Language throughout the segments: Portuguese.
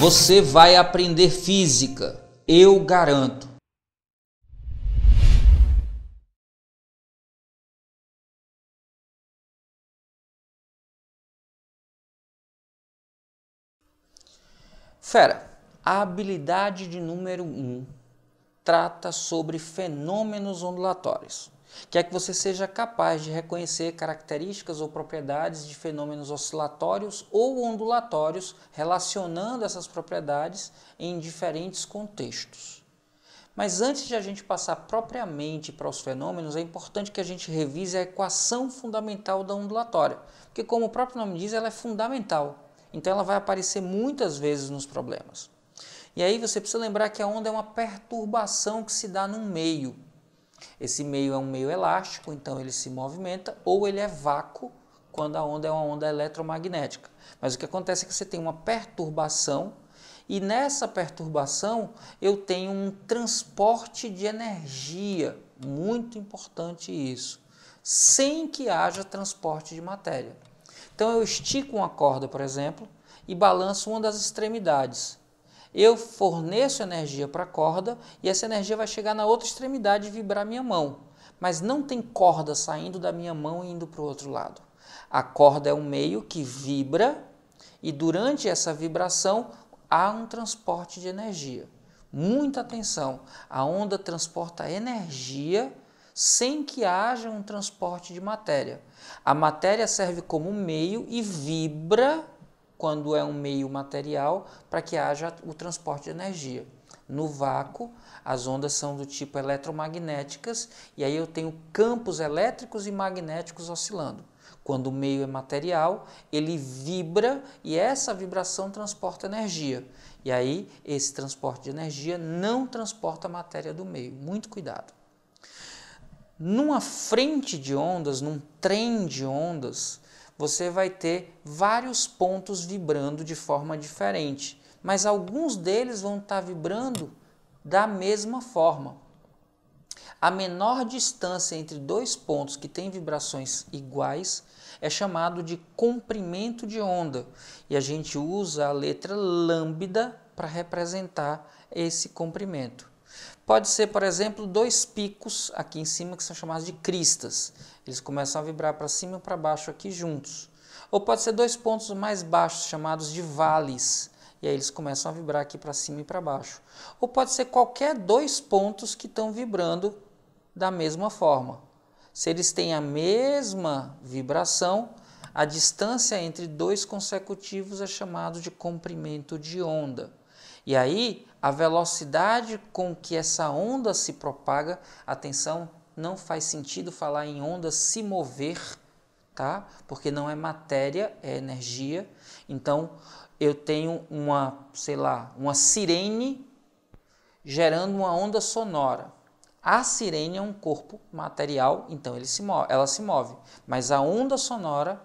Você vai aprender física, eu garanto. Fera, a habilidade de número 1 trata sobre fenômenos ondulatórios. Quer que você seja capaz de reconhecer características ou propriedades de fenômenos oscilatórios ou ondulatórios, relacionando essas propriedades em diferentes contextos. Mas antes de a gente passar propriamente para os fenômenos, é importante que a gente revise a equação fundamental da ondulatória, porque como o próprio nome diz, ela é fundamental, então ela vai aparecer muitas vezes nos problemas. E aí você precisa lembrar que a onda é uma perturbação que se dá num meio. Esse meio é um meio elástico, então ele se movimenta, ou ele é vácuo, quando a onda é uma onda eletromagnética. Mas o que acontece é que você tem uma perturbação, e nessa perturbação eu tenho um transporte de energia, muito importante isso, sem que haja transporte de matéria. Então eu estico uma corda, por exemplo, e balanço uma das extremidades. Eu forneço energia para a corda e essa energia vai chegar na outra extremidade e vibrar minha mão. Mas não tem corda saindo da minha mão e indo para o outro lado. A corda é um meio que vibra e durante essa vibração há um transporte de energia. Muita atenção, a onda transporta energia sem que haja um transporte de matéria. A matéria serve como meio e vibra quando é um meio material, para que haja o transporte de energia. No vácuo, as ondas são do tipo eletromagnéticas, e aí eu tenho campos elétricos e magnéticos oscilando. Quando o meio é material, ele vibra e essa vibração transporta energia. E aí, esse transporte de energia não transporta a matéria do meio. Muito cuidado. Numa frente de ondas, num trem de ondas, você vai ter vários pontos vibrando de forma diferente, mas alguns deles vão estar vibrando da mesma forma. A menor distância entre dois pontos que têm vibrações iguais é chamado de comprimento de onda, e a gente usa a letra lambda para representar esse comprimento. Pode ser, por exemplo, dois picos aqui em cima que são chamados de cristas. Eles começam a vibrar para cima e para baixo aqui juntos. Ou pode ser dois pontos mais baixos chamados de vales. E aí eles começam a vibrar aqui para cima e para baixo. Ou pode ser qualquer dois pontos que estão vibrando da mesma forma. Se eles têm a mesma vibração, a distância entre dois consecutivos é chamado de comprimento de onda. E aí, a velocidade com que essa onda se propaga, atenção, não faz sentido falar em onda se mover, tá? Porque não é matéria, é energia. Então, eu tenho uma sirene gerando uma onda sonora. A sirene é um corpo material, então ela se move. Mas a onda sonora,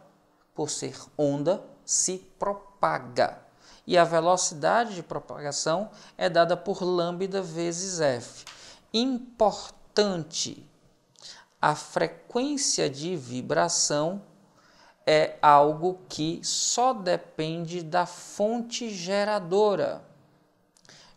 por ser onda, se propaga. E a velocidade de propagação é dada por lambda vezes f. Importante, a frequência de vibração é algo que só depende da fonte geradora.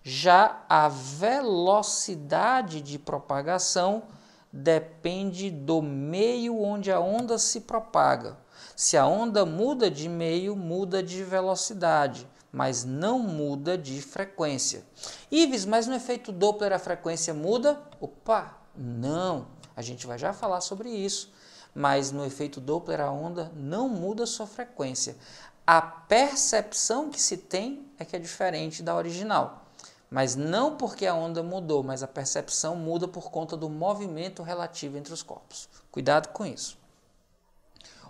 Já a velocidade de propagação depende do meio onde a onda se propaga. Se a onda muda de meio, muda de velocidade, mas não muda de frequência. Ives, mas no efeito Doppler a frequência muda? Opa, não, a gente vai já falar sobre isso, mas no efeito Doppler a onda não muda sua frequência. A percepção que se tem é que é diferente da original, mas não porque a onda mudou, mas a percepção muda por conta do movimento relativo entre os corpos. Cuidado com isso.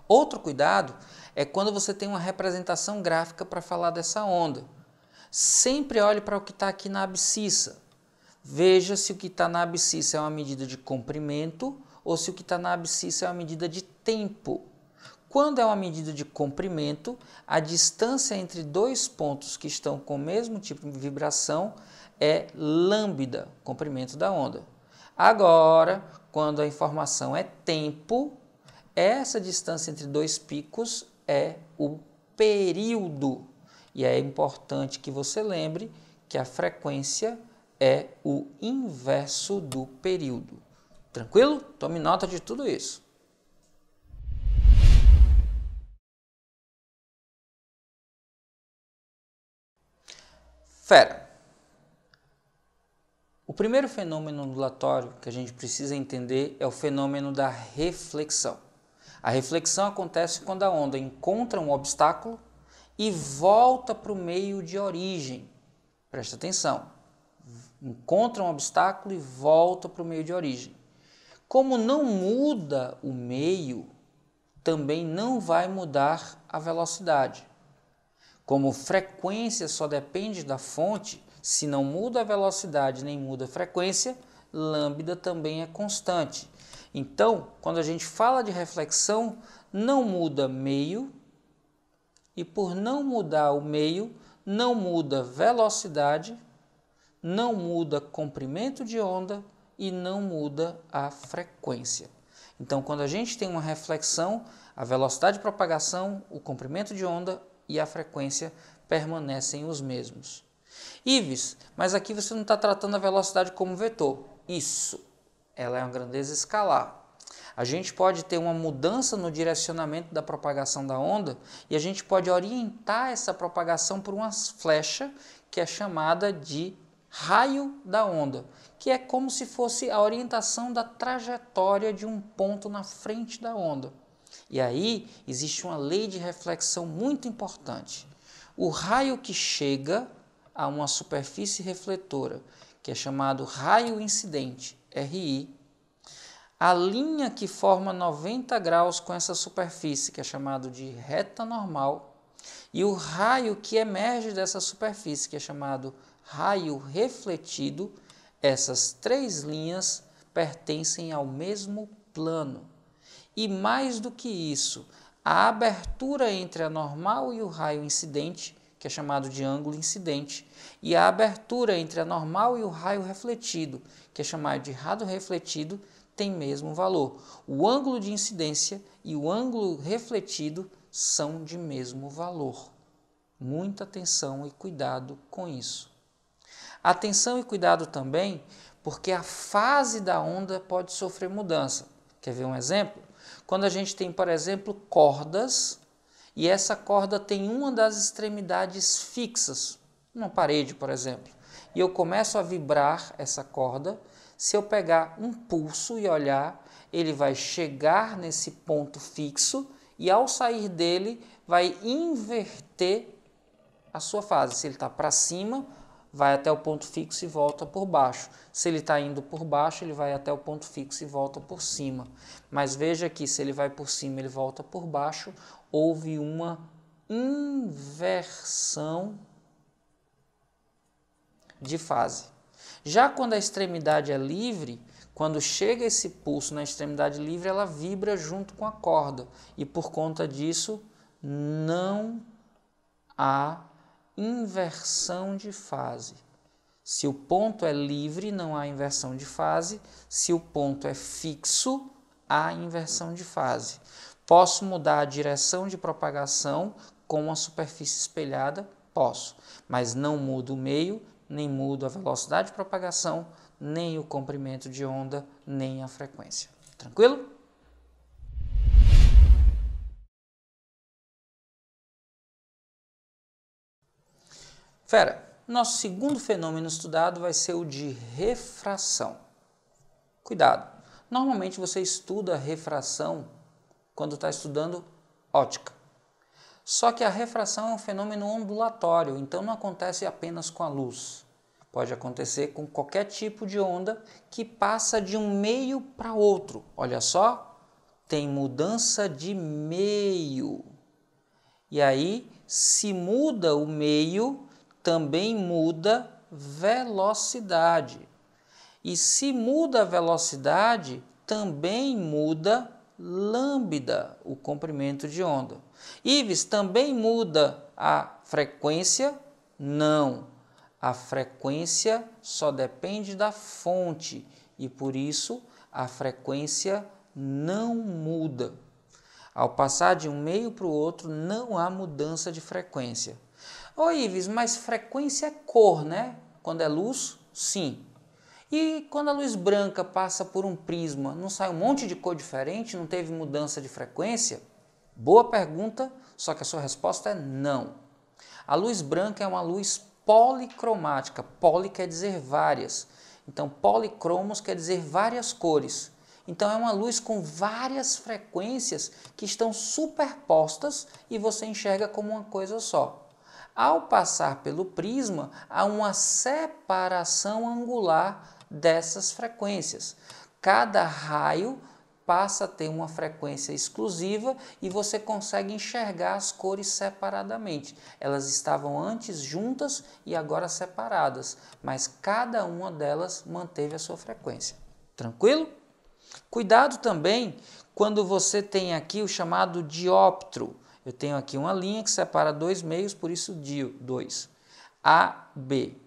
Outro cuidado é quando você tem uma representação gráfica para falar dessa onda. Sempre olhe para o que está aqui na abscissa. Veja se o que está na abscissa é uma medida de comprimento ou se o que está na abscissa é uma medida de tempo. Quando é uma medida de comprimento, a distância entre dois pontos que estão com o mesmo tipo de vibração é lambda, comprimento da onda. Agora, quando a informação é tempo, essa distância entre dois picos é o período. E é importante que você lembre que a frequência é o inverso do período. Tranquilo? Tome nota de tudo isso. Fera. O primeiro fenômeno ondulatório que a gente precisa entender é o fenômeno da reflexão. A reflexão acontece quando a onda encontra um obstáculo e volta para o meio de origem. Presta atenção. Encontra um obstáculo e volta para o meio de origem. Como não muda o meio, também não vai mudar a velocidade. Como frequência só depende da fonte, se não muda a velocidade nem muda a frequência, lambda também é constante. Então, quando a gente fala de reflexão, não muda meio, e por não mudar o meio, não muda velocidade, não muda comprimento de onda e não muda a frequência. Então, quando a gente tem uma reflexão, a velocidade de propagação, o comprimento de onda e a frequência permanecem os mesmos. Ives, mas aqui você não está tratando a velocidade como vetor. Isso, ela é uma grandeza escalar. A gente pode ter uma mudança no direcionamento da propagação da onda e a gente pode orientar essa propagação por uma flecha que é chamada de raio da onda, que é como se fosse a orientação da trajetória de um ponto na frente da onda. E aí existe uma lei de reflexão muito importante. O raio que chega a uma superfície refletora, que é chamado raio incidente, RI, a linha que forma 90 graus com essa superfície, que é chamado de reta normal, e o raio que emerge dessa superfície, que é chamado raio refletido, essas três linhas pertencem ao mesmo plano. E mais do que isso, a abertura entre a normal e o raio incidente, que é chamado de ângulo incidente, e a abertura entre a normal e o raio refletido, que é chamado de raio refletido, tem mesmo valor. O ângulo de incidência e o ângulo refletido são de mesmo valor. Muita atenção e cuidado com isso. Atenção e cuidado também, porque a fase da onda pode sofrer mudança. Quer ver um exemplo? Quando a gente tem, por exemplo, cordas, e essa corda tem uma das extremidades fixas, uma parede, por exemplo, e eu começo a vibrar essa corda, se eu pegar um pulso e olhar, ele vai chegar nesse ponto fixo e ao sair dele vai inverter a sua fase. Se ele está para cima, vai até o ponto fixo e volta por baixo. Se ele está indo por baixo, ele vai até o ponto fixo e volta por cima. Mas veja que se ele vai por cima, ele volta por baixo, houve uma inversão de fase. Já quando a extremidade é livre, quando chega esse pulso na extremidade livre, ela vibra junto com a corda. E por conta disso, não há inversão de fase. Se o ponto é livre, não há inversão de fase. Se o ponto é fixo, há inversão de fase. Posso mudar a direção de propagação com uma superfície espelhada? Posso, mas não mudo o meio, nem mudo a velocidade de propagação, nem o comprimento de onda, nem a frequência. Tranquilo? Fera, nosso segundo fenômeno estudado vai ser o de refração. Cuidado, normalmente você estuda refração quando está estudando ótica. Só que a refração é um fenômeno ondulatório, então não acontece apenas com a luz. Pode acontecer com qualquer tipo de onda que passa de um meio para outro. Olha só, tem mudança de meio. E aí, se muda o meio, também muda velocidade. E se muda a velocidade, também muda lambda, o comprimento de onda. Ives, também muda a frequência? Não. A frequência só depende da fonte e por isso a frequência não muda. Ao passar de um meio para o outro, não há mudança de frequência. Ô Ives, mas frequência é cor, né? Quando é luz, sim. E quando a luz branca passa por um prisma, não sai um monte de cor diferente? Não teve mudança de frequência? Boa pergunta, só que a sua resposta é não. A luz branca é uma luz policromática. Poli quer dizer várias. Então, policromos quer dizer várias cores. Então, é uma luz com várias frequências que estão superpostas e você enxerga como uma coisa só. Ao passar pelo prisma, há uma separação angular dessas frequências. Cada raio passa a ter uma frequência exclusiva e você consegue enxergar as cores separadamente. Elas estavam antes juntas e agora separadas, mas cada uma delas manteve a sua frequência. Tranquilo? Cuidado também quando você tem aqui o chamado dióptro. Eu tenho aqui uma linha que separa dois meios, por isso dois. A, B.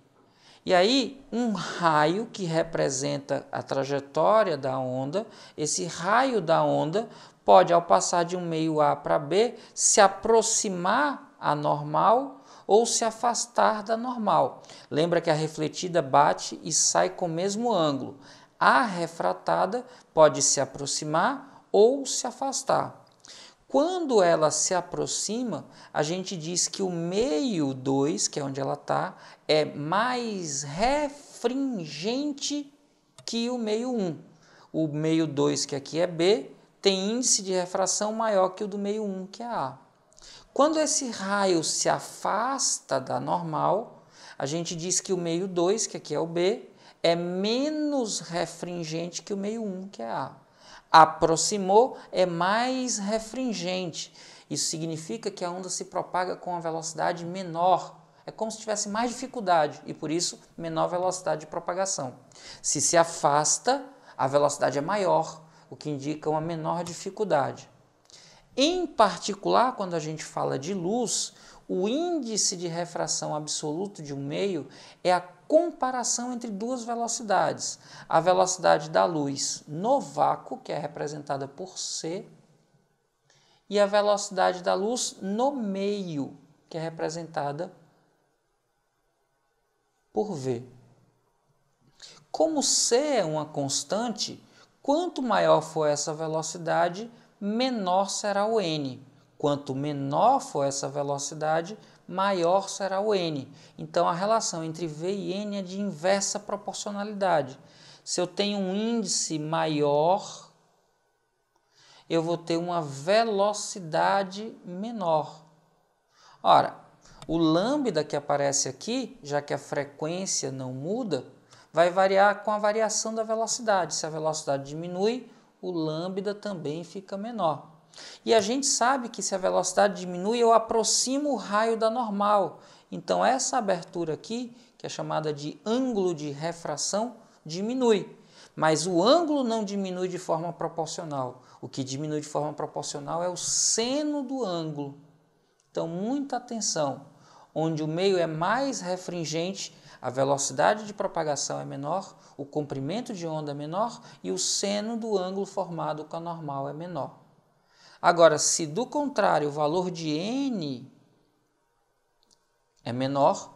E aí, um raio que representa a trajetória da onda, esse raio da onda pode, ao passar de um meio A para B, se aproximar à normal ou se afastar da normal. Lembra que a refletida bate e sai com o mesmo ângulo. A refratada pode se aproximar ou se afastar. Quando ela se aproxima, a gente diz que o meio 2, que é onde ela está, é mais refringente que o meio 1. O meio 2, que aqui é B, tem índice de refração maior que o do meio 1, que é A. Quando esse raio se afasta da normal, a gente diz que o meio 2, que aqui é o B, é menos refringente que o meio 1, que é A. Aproximou é mais refringente. Isso significa que a onda se propaga com uma velocidade menor. É como se tivesse mais dificuldade e, por isso, menor velocidade de propagação. Se afasta, a velocidade é maior, o que indica uma menor dificuldade. Em particular, quando a gente fala de luz, o índice de refração absoluto de um meio é a comparação entre duas velocidades. A velocidade da luz no vácuo, que é representada por C, e a velocidade da luz no meio, que é representada por V. Como C é uma constante, quanto maior for essa velocidade, menor será o n. Quanto menor for essa velocidade, maior será o n. Então, a relação entre V e n é de inversa proporcionalidade. Se eu tenho um índice maior, eu vou ter uma velocidade menor. Ora, o lambda que aparece aqui, já que a frequência não muda, vai variar com a variação da velocidade. Se a velocidade diminui, o lambda também fica menor. E a gente sabe que se a velocidade diminui, eu aproximo o raio da normal. Então, essa abertura aqui, que é chamada de ângulo de refração, diminui. Mas o ângulo não diminui de forma proporcional. O que diminui de forma proporcional é o seno do ângulo. Então, muita atenção. Onde o meio é mais refringente, a velocidade de propagação é menor, o comprimento de onda é menor e o seno do ângulo formado com a normal é menor. Agora, se do contrário o valor de n é menor,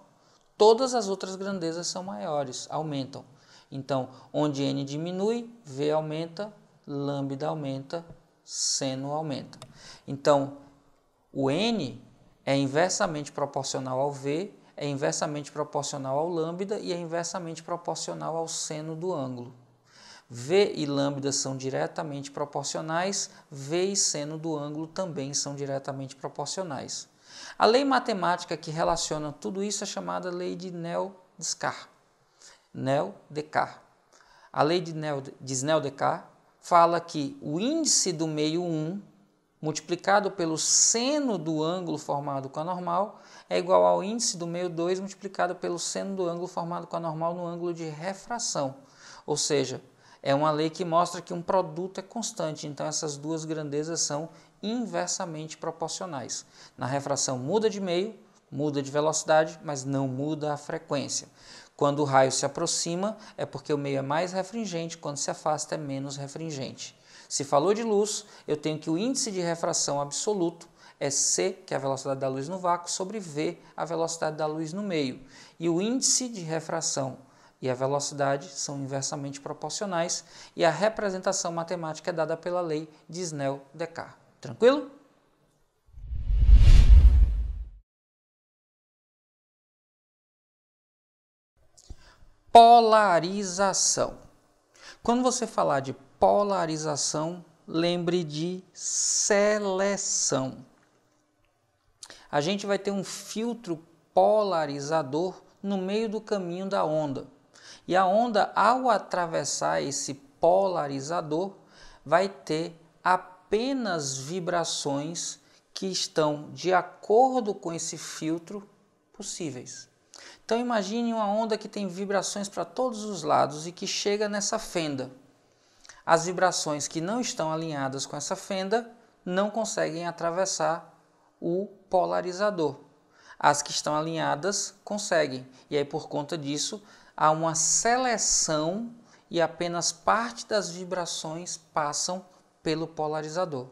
todas as outras grandezas são maiores, aumentam. Então, onde n diminui, V aumenta, lambda aumenta, seno aumenta. Então, o n é inversamente proporcional ao V, é inversamente proporcional ao lambda e é inversamente proporcional ao seno do ângulo. V e lambda são diretamente proporcionais, V e seno do ângulo também são diretamente proporcionais. A lei matemática que relaciona tudo isso é chamada lei de Snell-Descartes. A lei de Snell-Descartes fala que o índice do meio 1 multiplicado pelo seno do ângulo formado com a normal é igual ao índice do meio 2 multiplicado pelo seno do ângulo formado com a normal no ângulo de refração. Ou seja, é uma lei que mostra que um produto é constante, então essas duas grandezas são inversamente proporcionais. Na refração muda de meio, muda de velocidade, mas não muda a frequência. Quando o raio se aproxima, é porque o meio é mais refringente, quando se afasta é menos refringente. Se falou de luz, eu tenho que o índice de refração absoluto é c, que é a velocidade da luz no vácuo, sobre v, a velocidade da luz no meio. E o índice de refração e a velocidade são inversamente proporcionais e a representação matemática é dada pela lei de Snell-Descartes. Tranquilo? Polarização. Quando você falar de polarização, lembre de seleção. A gente vai ter um filtro polarizador no meio do caminho da onda. E a onda, ao atravessar esse polarizador, vai ter apenas vibrações que estão de acordo com esse filtro possíveis. Então imagine uma onda que tem vibrações para todos os lados e que chega nessa fenda. As vibrações que não estão alinhadas com essa fenda não conseguem atravessar o polarizador. As que estão alinhadas conseguem. E aí, por conta disso, há uma seleção e apenas parte das vibrações passam pelo polarizador.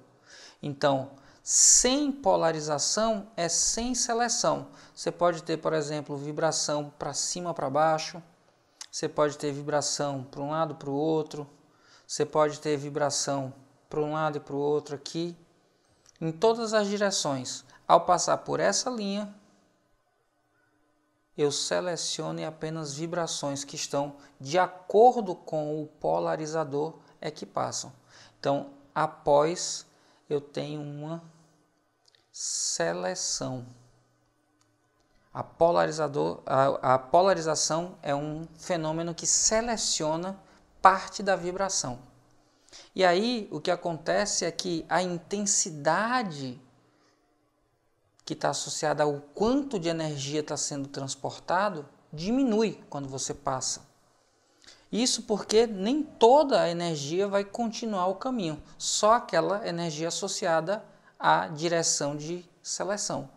Então, sem polarização é sem seleção. Você pode ter, por exemplo, vibração para cima ou para baixo. Você pode ter vibração para um lado para o outro. Você pode ter vibração para um lado e para o outro aqui. Em todas as direções. Ao passar por essa linha, eu seleciono apenas vibrações que estão de acordo com o polarizador é que passam. Então, após, eu tenho uma seleção. A polarização é um fenômeno que seleciona parte da vibração. E aí, o que acontece é que a intensidade que está associada ao quanto de energia está sendo transportado, diminui quando você passa. Isso porque nem toda a energia vai continuar o caminho, só aquela energia associada à direção de seleção.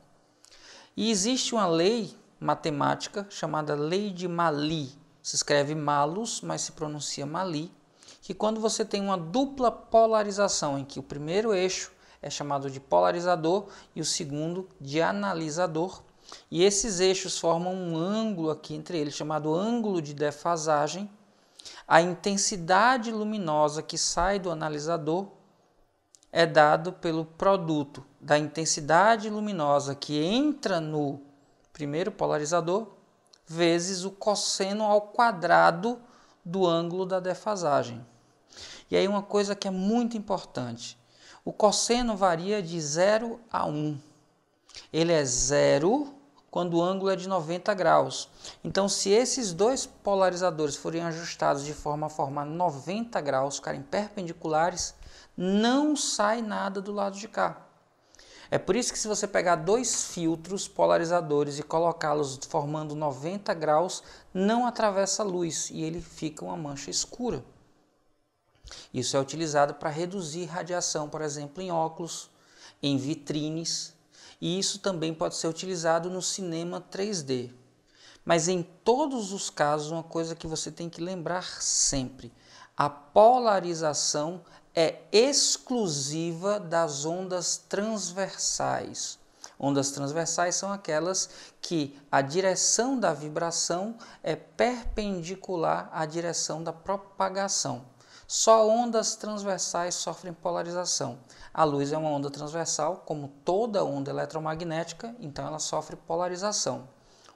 E existe uma lei matemática chamada lei de Mallet, se escreve Malus, mas se pronuncia Mallet, que quando você tem uma dupla polarização, em que o primeiro eixo é chamado de polarizador e o segundo de analisador. E esses eixos formam um ângulo aqui entre eles, chamado ângulo de defasagem. A intensidade luminosa que sai do analisador é dado pelo produto da intensidade luminosa que entra no primeiro polarizador vezes o cosseno ao quadrado do ângulo da defasagem. E aí uma coisa que é muito importante. O cosseno varia de 0 a 1. Ele é 0 quando o ângulo é de 90 graus. Então, se esses dois polarizadores forem ajustados de forma a formar 90 graus, ficarem perpendiculares, não sai nada do lado de cá. É por isso que se você pegar dois filtros polarizadores e colocá-los formando 90 graus, não atravessa a luz e ele fica uma mancha escura. Isso é utilizado para reduzir radiação, por exemplo, em óculos, em vitrines, e isso também pode ser utilizado no cinema 3D. Mas em todos os casos, uma coisa que você tem que lembrar sempre, a polarização é exclusiva das ondas transversais. Ondas transversais são aquelas que a direção da vibração é perpendicular à direção da propagação. Só ondas transversais sofrem polarização. A luz é uma onda transversal, como toda onda eletromagnética, então ela sofre polarização.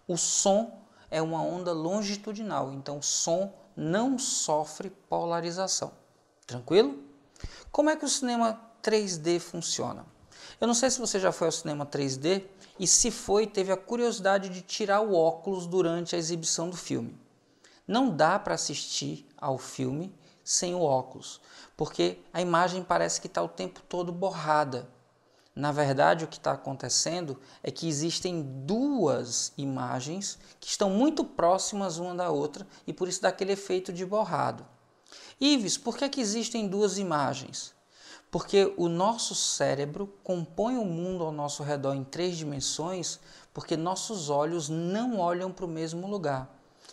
O som é uma onda longitudinal, então o som não sofre polarização. Tranquilo? Como é que o cinema 3D funciona? Eu não sei se você já foi ao cinema 3D e se foi, teve a curiosidade de tirar o óculos durante a exibição do filme. Não dá para assistir ao filme sem o óculos, porque a imagem parece que está o tempo todo borrada. Na verdade, o que está acontecendo é que existem duas imagens que estão muito próximas uma da outra e por isso dá aquele efeito de borrado. Ives, por que existem duas imagens? Porque o nosso cérebro compõe o mundo ao nosso redor em 3 dimensões porque nossos olhos não olham para o mesmo lugar.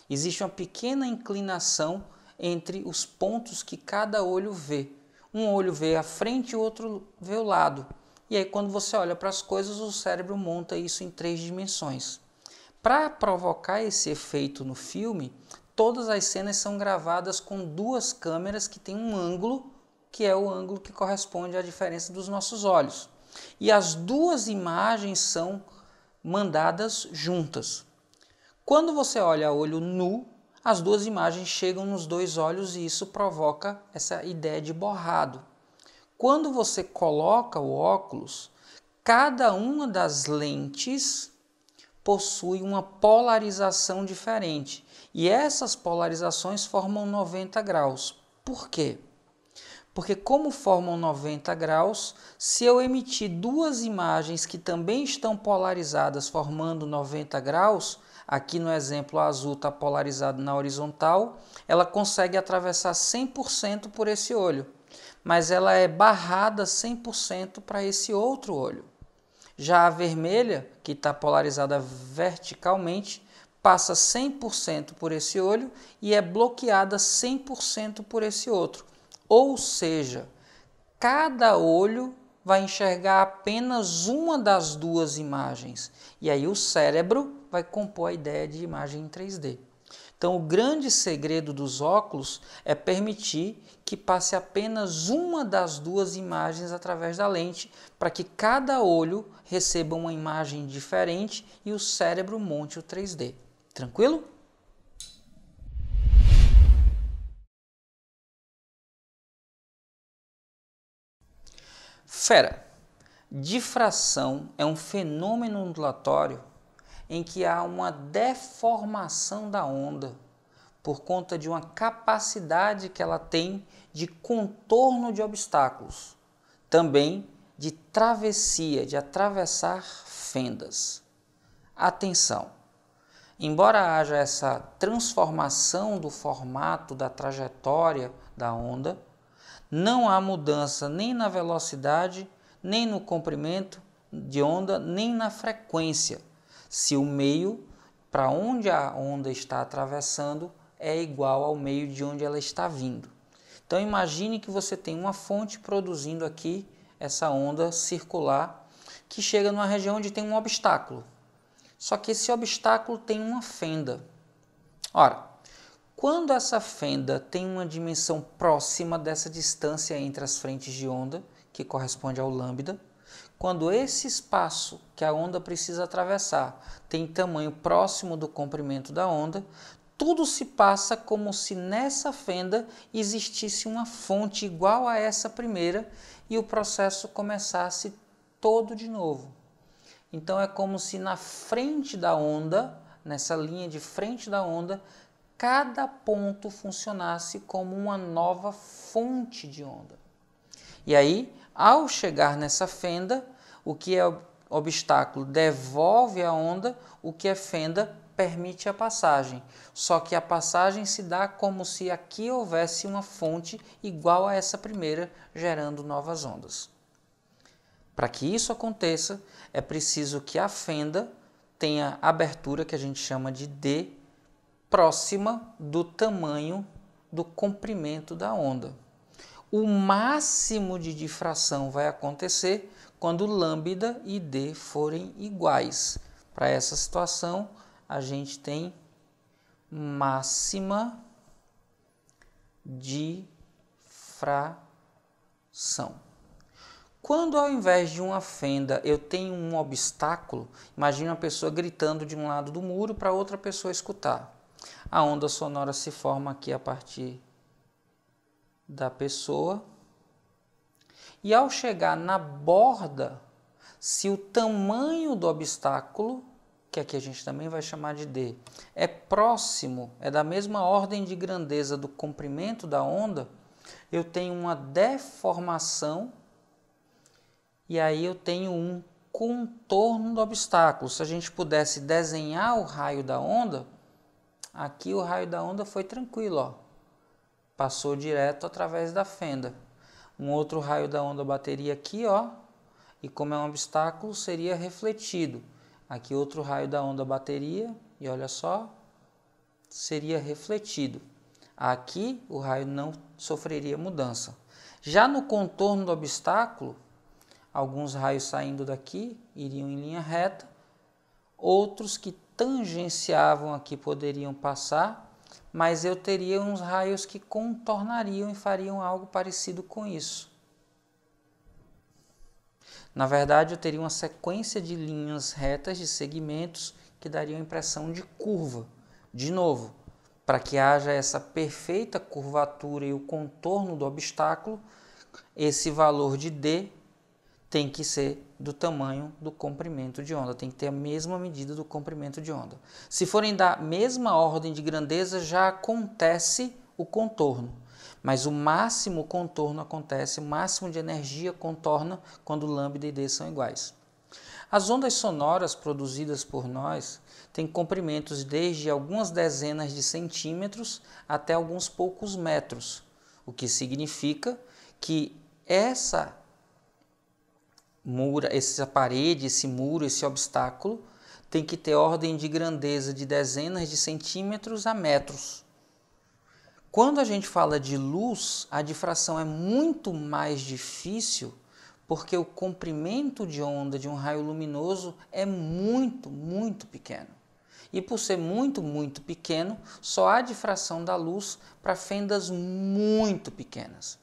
Existe uma pequena inclinação entre os pontos que cada olho vê. Um olho vê a frente e o outro vê o lado. E aí quando você olha para as coisas, o cérebro monta isso em 3 dimensões. Para provocar esse efeito no filme, todas as cenas são gravadas com 2 câmeras que têm um ângulo, que é o ângulo que corresponde à diferença dos nossos olhos. E as 2 imagens são mandadas juntas. Quando você olha a olho nu, as 2 imagens chegam nos 2 olhos e isso provoca essa ideia de borrado. Quando você coloca o óculos, cada uma das lentes possui uma polarização diferente. E essas polarizações formam 90 graus. Por quê? Porque como formam 90 graus, se eu emitir 2 imagens que também estão polarizadas formando 90 graus, aqui no exemplo azul está polarizado na horizontal, ela consegue atravessar 100% por esse olho, mas ela é barrada 100% para esse outro olho. Já a vermelha, que está polarizada verticalmente, passa 100% por esse olho e é bloqueada 100% por esse outro. Ou seja, cada olho vai enxergar apenas uma das 2 imagens. E aí o cérebro vai compor a ideia de imagem em 3D. Então, o grande segredo dos óculos é permitir que passe apenas uma das 2 imagens através da lente, para que cada olho receba uma imagem diferente e o cérebro monte o 3D. Tranquilo? Fera, difração é um fenômeno ondulatório em que há uma deformação da onda por conta de uma capacidade que ela tem de contorno de obstáculos, também de travessia, de atravessar fendas. Atenção! Embora haja essa transformação do formato da trajetória da onda, não há mudança nem na velocidade, nem no comprimento de onda, nem na frequência, se o meio para onde a onda está atravessando é igual ao meio de onde ela está vindo. Então imagine que você tem uma fonte produzindo aqui essa onda circular que chega numa região onde tem um obstáculo. Só que esse obstáculo tem uma fenda. Ora, quando essa fenda tem uma dimensão próxima dessa distância entre as frentes de onda, que corresponde ao lambda, quando esse espaço que a onda precisa atravessar tem tamanho próximo do comprimento da onda, tudo se passa como se nessa fenda existisse uma fonte igual a essa primeira e o processo começasse todo de novo. Então é como se na frente da onda, nessa linha de frente da onda, cada ponto funcionasse como uma nova fonte de onda. E aí, ao chegar nessa fenda, o que é obstáculo devolve a onda, o que é fenda permite a passagem. Só que a passagem se dá como se aqui houvesse uma fonte igual a essa primeira, gerando novas ondas. Para que isso aconteça, é preciso que a fenda tenha abertura, que a gente chama de D, próxima do tamanho do comprimento da onda. O máximo de difração vai acontecer quando lambda e D forem iguais. Para essa situação, a gente tem máxima difração. Quando ao invés de uma fenda eu tenho um obstáculo, imagine uma pessoa gritando de um lado do muro para outra pessoa escutar. A onda sonora se forma aqui a partir da pessoa. E ao chegar na borda, se o tamanho do obstáculo, que aqui a gente também vai chamar de D, é próximo, é da mesma ordem de grandeza do comprimento da onda, eu tenho uma deformação e aí eu tenho um contorno do obstáculo. Se a gente pudesse desenhar o raio da onda, aqui o raio da onda foi tranquilo, ó. Passou direto através da fenda. Um outro raio da onda bateria aqui, ó, e como é um obstáculo, seria refletido. Aqui outro raio da onda bateria, e olha só, seria refletido. Aqui o raio não sofreria mudança. Já no contorno do obstáculo, alguns raios saindo daqui iriam em linha reta, outros que tangenciavam aqui poderiam passar, mas eu teria uns raios que contornariam e fariam algo parecido com isso. Na verdade, eu teria uma sequência de linhas retas, de segmentos, que dariam a impressão de curva. De novo, para que haja essa perfeita curvatura e o contorno do obstáculo, esse valor de D tem que ser do tamanho do comprimento de onda, tem que ter a mesma medida do comprimento de onda. Se forem da mesma ordem de grandeza, já acontece o contorno, mas o máximo contorno acontece, o máximo de energia contorna quando lambda e D são iguais. As ondas sonoras produzidas por nós têm comprimentos desde algumas dezenas de centímetros até alguns poucos metros, o que significa que essa parede, esse muro, esse obstáculo tem que ter ordem de grandeza de dezenas de centímetros a metros. Quando a gente fala de luz, a difração é muito mais difícil porque o comprimento de onda de um raio luminoso é muito pequeno. E por ser muito pequeno, só há difração da luz para fendas muito pequenas.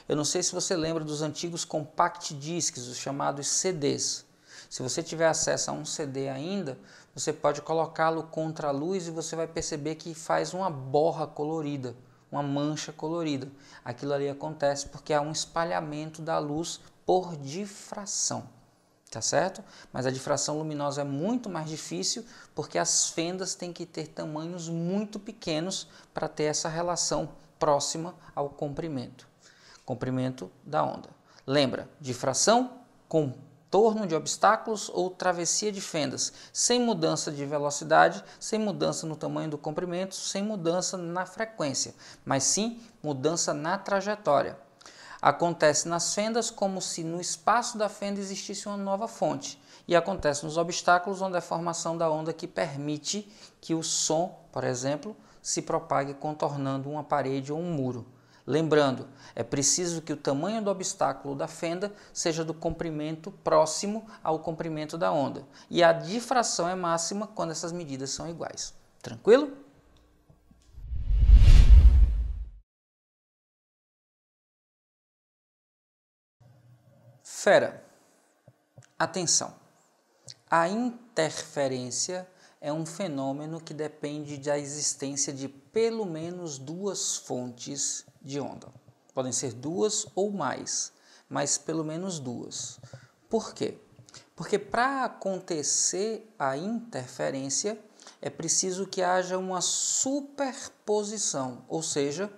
Eu não sei se você lembra dos antigos compact discs, os chamados CDs. Se você tiver acesso a um CD ainda, você pode colocá-lo contra a luz e você vai perceber que faz uma borra colorida, uma mancha colorida. Aquilo ali acontece porque há um espalhamento da luz por difração, tá certo? Mas a difração luminosa é muito mais difícil porque as fendas têm que ter tamanhos muito pequenos para ter essa relação próxima ao comprimento da onda. Lembra, difração, contorno de obstáculos ou travessia de fendas, sem mudança de velocidade, sem mudança no tamanho do comprimento, sem mudança na frequência, mas sim mudança na trajetória. Acontece nas fendas como se no espaço da fenda existisse uma nova fonte, e acontece nos obstáculos onde é a formação da onda que permite que o som, por exemplo, se propague contornando uma parede ou um muro. Lembrando, é preciso que o tamanho do obstáculo da fenda seja do comprimento próximo ao comprimento da onda. E a difração é máxima quando essas medidas são iguais. Tranquilo? Fera, atenção. A interferência é um fenômeno que depende da existência de pelo menos duas fontes de onda. Podem ser duas ou mais, mas pelo menos duas. Por quê? Porque para acontecer a interferência é preciso que haja uma superposição, ou seja,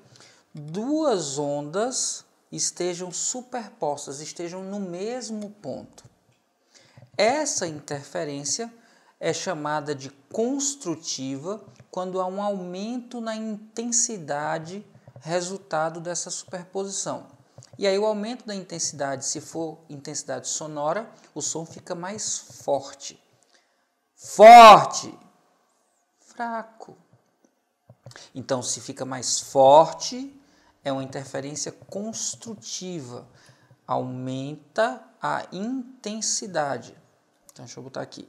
duas ondas estejam superpostas, estejam no mesmo ponto. Essa interferência é chamada de construtiva quando há um aumento na intensidade resultado dessa superposição. E aí o aumento da intensidade, se for intensidade sonora, o som fica mais forte. Forte! Fraco. Então, se fica mais forte, é uma interferência construtiva. Aumenta a intensidade. Então, deixa eu botar aqui.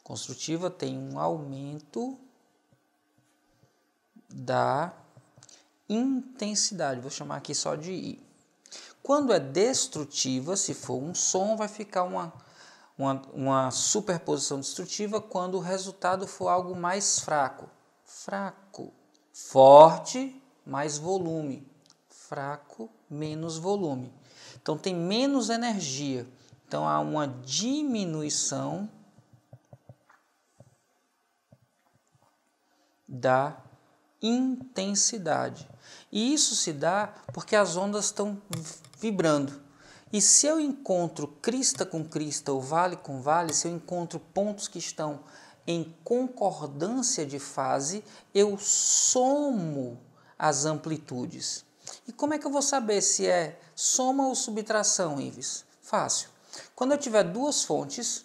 Construtiva tem um aumento da intensidade. Vou chamar aqui só de I. Quando é destrutiva, se for um som, vai ficar uma superposição destrutiva quando o resultado for algo mais fraco. Fraco. Forte, mais volume. Fraco, menos volume. Então, tem menos energia. Então, há uma diminuição da intensidade. E isso se dá porque as ondas estão vibrando. E se eu encontro crista com crista ou vale com vale, se eu encontro pontos que estão em concordância de fase, eu somo as amplitudes. E como é que eu vou saber se é soma ou subtração, Ives? Fácil. Quando eu tiver duas fontes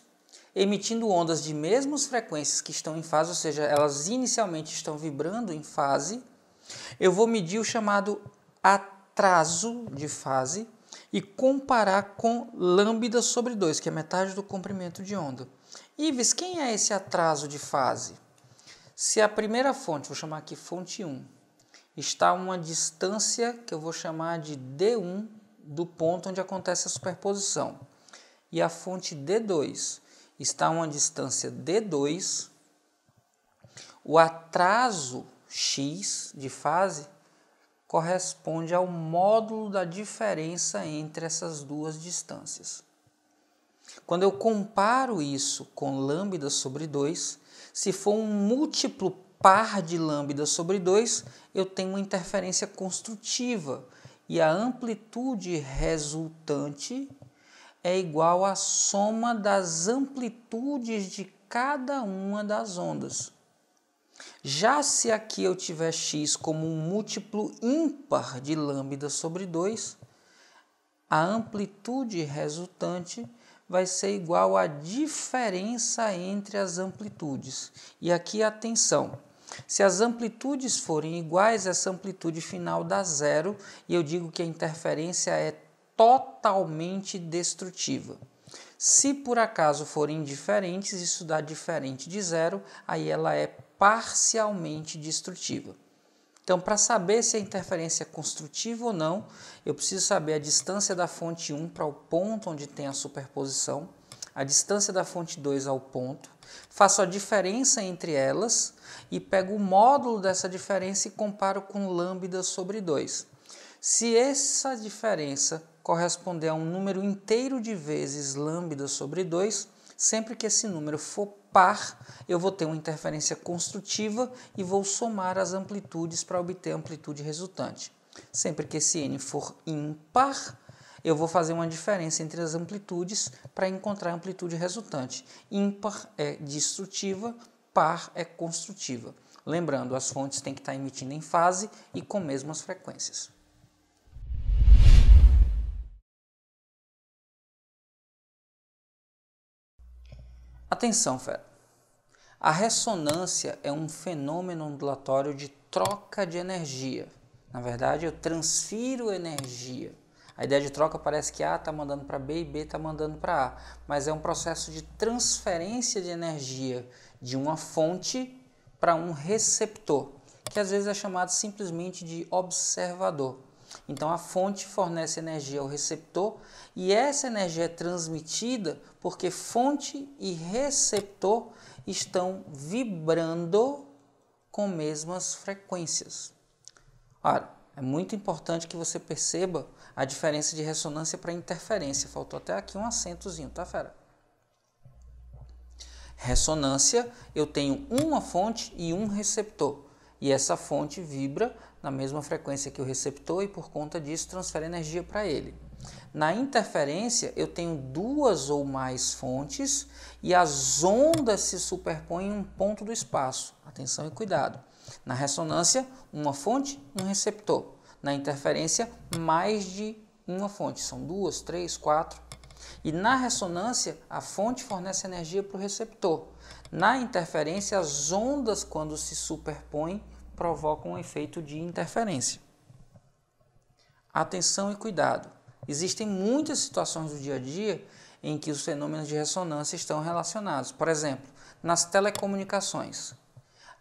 emitindo ondas de mesmas frequências que estão em fase, ou seja, elas inicialmente estão vibrando em fase, eu vou medir o chamado atrito atraso de fase e comparar com lambda sobre 2, que é metade do comprimento de onda. Ives, quem é esse atraso de fase? Se a primeira fonte, vou chamar aqui fonte 1, está a uma distância que eu vou chamar de D1 do ponto onde acontece a superposição, e a fonte D2 está a uma distância D2, o atraso x de fase corresponde ao módulo da diferença entre essas duas distâncias. Quando eu comparo isso com lambda sobre 2, se for um múltiplo par de lambda sobre 2, eu tenho uma interferência construtiva e a amplitude resultante é igual à soma das amplitudes de cada uma das ondas. Já se aqui eu tiver x como um múltiplo ímpar de lambda sobre 2, a amplitude resultante vai ser igual à diferença entre as amplitudes. E aqui, atenção, se as amplitudes forem iguais, essa amplitude final dá zero e eu digo que a interferência é totalmente destrutiva. Se por acaso forem diferentes, isso dá diferente de zero, aí ela é parcialmente destrutiva. Então, para saber se a interferência é construtiva ou não, eu preciso saber a distância da fonte 1 para o ponto onde tem a superposição, a distância da fonte 2 ao ponto, faço a diferença entre elas e pego o módulo dessa diferença e comparo com lambda sobre 2. Se essa diferença corresponder a um número inteiro de vezes lambda sobre 2, sempre que esse número for par, eu vou ter uma interferência construtiva e vou somar as amplitudes para obter a amplitude resultante. Sempre que esse n for ímpar, eu vou fazer uma diferença entre as amplitudes para encontrar a amplitude resultante. Ímpar é destrutiva, par é construtiva. Lembrando, as fontes têm que estar emitindo em fase e com mesmas frequências. Atenção, fera! A ressonância é um fenômeno ondulatório de troca de energia. Na verdade, eu transfiro energia. A ideia de troca parece que A está mandando para B e B está mandando para A, mas é um processo de transferência de energia de uma fonte para um receptor, que às vezes é chamado simplesmente de observador. Então, a fonte fornece energia ao receptor e essa energia é transmitida porque fonte e receptor estão vibrando com mesmas frequências. Ora, é muito importante que você perceba a diferença de ressonância para interferência. Faltou até aqui um acentozinho, tá, fera? Ressonância, eu tenho uma fonte e um receptor. E essa fonte vibra na mesma frequência que o receptor e, por conta disso, transfere energia para ele. Na interferência, eu tenho duas ou mais fontes e as ondas se superpõem em um ponto do espaço. Atenção e cuidado. Na ressonância, uma fonte, um receptor. Na interferência, mais de uma fonte. São 2, 3, 4. E na ressonância, a fonte fornece energia para o receptor. Na interferência, as ondas, quando se superpõem, provocam um efeito de interferência. Atenção e cuidado. Existem muitas situações do dia a dia em que os fenômenos de ressonância estão relacionados. Por exemplo, nas telecomunicações.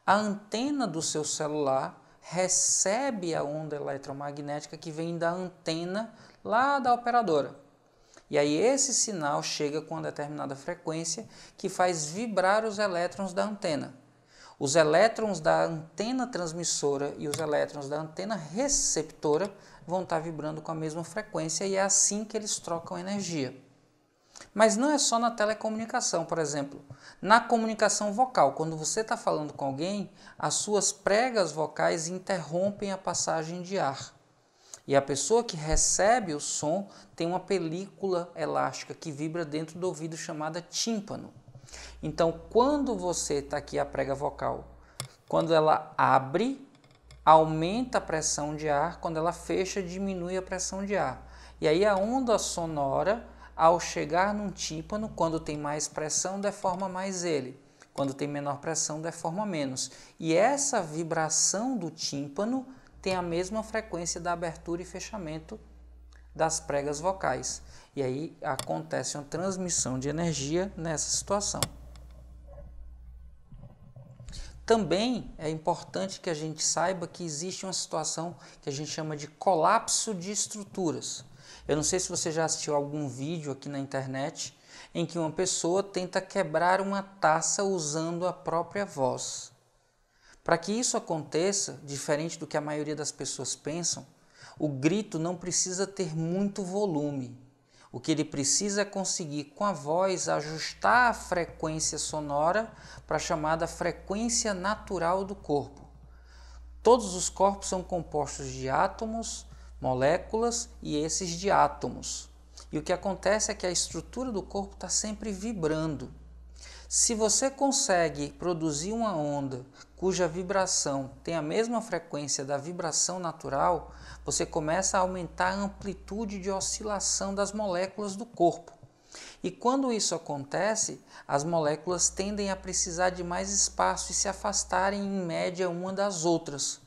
A antena do seu celular recebe a onda eletromagnética que vem da antena lá da operadora. E aí esse sinal chega com uma determinada frequência que faz vibrar os elétrons da antena. Os elétrons da antena transmissora e os elétrons da antena receptora vão estar vibrando com a mesma frequência e é assim que eles trocam energia. Mas não é só na telecomunicação, por exemplo. Na comunicação vocal, quando você está falando com alguém, as suas pregas vocais interrompem a passagem de ar. E a pessoa que recebe o som tem uma película elástica que vibra dentro do ouvido chamada tímpano. Então, quando você está aqui a prega vocal, quando ela abre, aumenta a pressão de ar, quando ela fecha, diminui a pressão de ar. E aí a onda sonora, ao chegar num tímpano, quando tem mais pressão, deforma mais ele. Quando tem menor pressão, deforma menos. E essa vibração do tímpano tem a mesma frequência da abertura e fechamento das pregas vocais. E aí acontece uma transmissão de energia nessa situação. Também é importante que a gente saiba que existe uma situação que a gente chama de colapso de estruturas. Eu não sei se você já assistiu algum vídeo aqui na internet em que uma pessoa tenta quebrar uma taça usando a própria voz. Para que isso aconteça, diferente do que a maioria das pessoas pensam, o grito não precisa ter muito volume. O que ele precisa é conseguir, com a voz, ajustar a frequência sonora para a chamada frequência natural do corpo. Todos os corpos são compostos de átomos, moléculas e esses de átomos. E o que acontece é que a estrutura do corpo está sempre vibrando. Se você consegue produzir uma onda cuja vibração tem a mesma frequência da vibração natural, você começa a aumentar a amplitude de oscilação das moléculas do corpo. E quando isso acontece, as moléculas tendem a precisar de mais espaço e se afastarem em média uma das outras.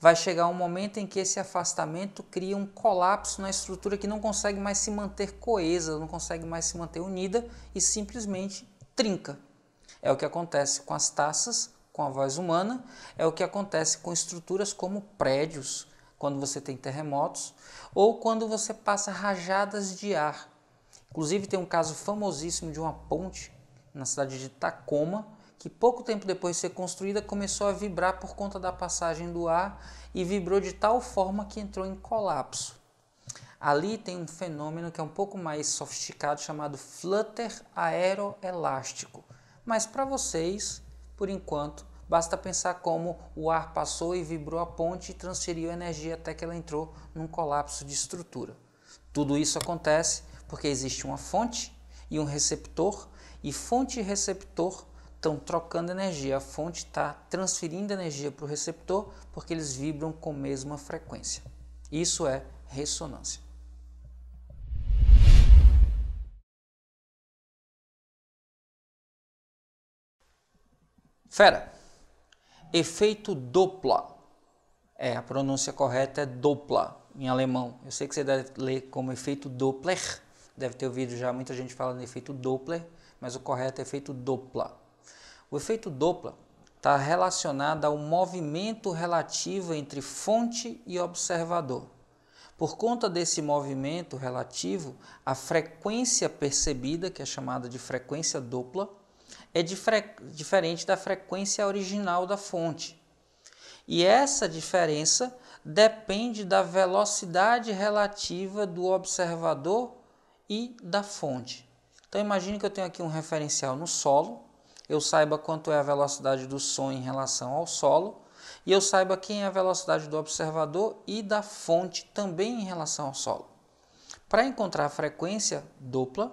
Vai chegar um momento em que esse afastamento cria um colapso na estrutura que não consegue mais se manter coesa, não consegue mais se manter unida e simplesmente trinca. É o que acontece com as taças, com a voz humana, é o que acontece com estruturas como prédios, quando você tem terremotos, ou quando você passa rajadas de ar. Inclusive tem um caso famosíssimo de uma ponte na cidade de Tacoma, que pouco tempo depois de ser construída começou a vibrar por conta da passagem do ar e vibrou de tal forma que entrou em colapso. Ali tem um fenômeno que é um pouco mais sofisticado chamado flutter aeroelástico. Mas para vocês, por enquanto, basta pensar como o ar passou e vibrou a ponte e transferiu energia até que ela entrou num colapso de estrutura. Tudo isso acontece porque existe uma fonte e um receptor, e fonte e receptor estão trocando energia. A fonte está transferindo energia para o receptor porque eles vibram com a mesma frequência. Isso é ressonância. Fera, efeito Doppler. A pronúncia correta é Doppler, em alemão. Eu sei que você deve ler como efeito Doppler, deve ter ouvido já muita gente falando efeito Doppler, mas o correto é efeito Doppler. O efeito Doppler está relacionado ao movimento relativo entre fonte e observador. Por conta desse movimento relativo, a frequência percebida, que é chamada de frequência Doppler, é diferente da frequência original da fonte. E essa diferença depende da velocidade relativa do observador e da fonte. Então imagine que eu tenho aqui um referencial no solo, eu saiba quanto é a velocidade do som em relação ao solo, e eu saiba quem é a velocidade do observador e da fonte também em relação ao solo. Para encontrar a frequência Doppler,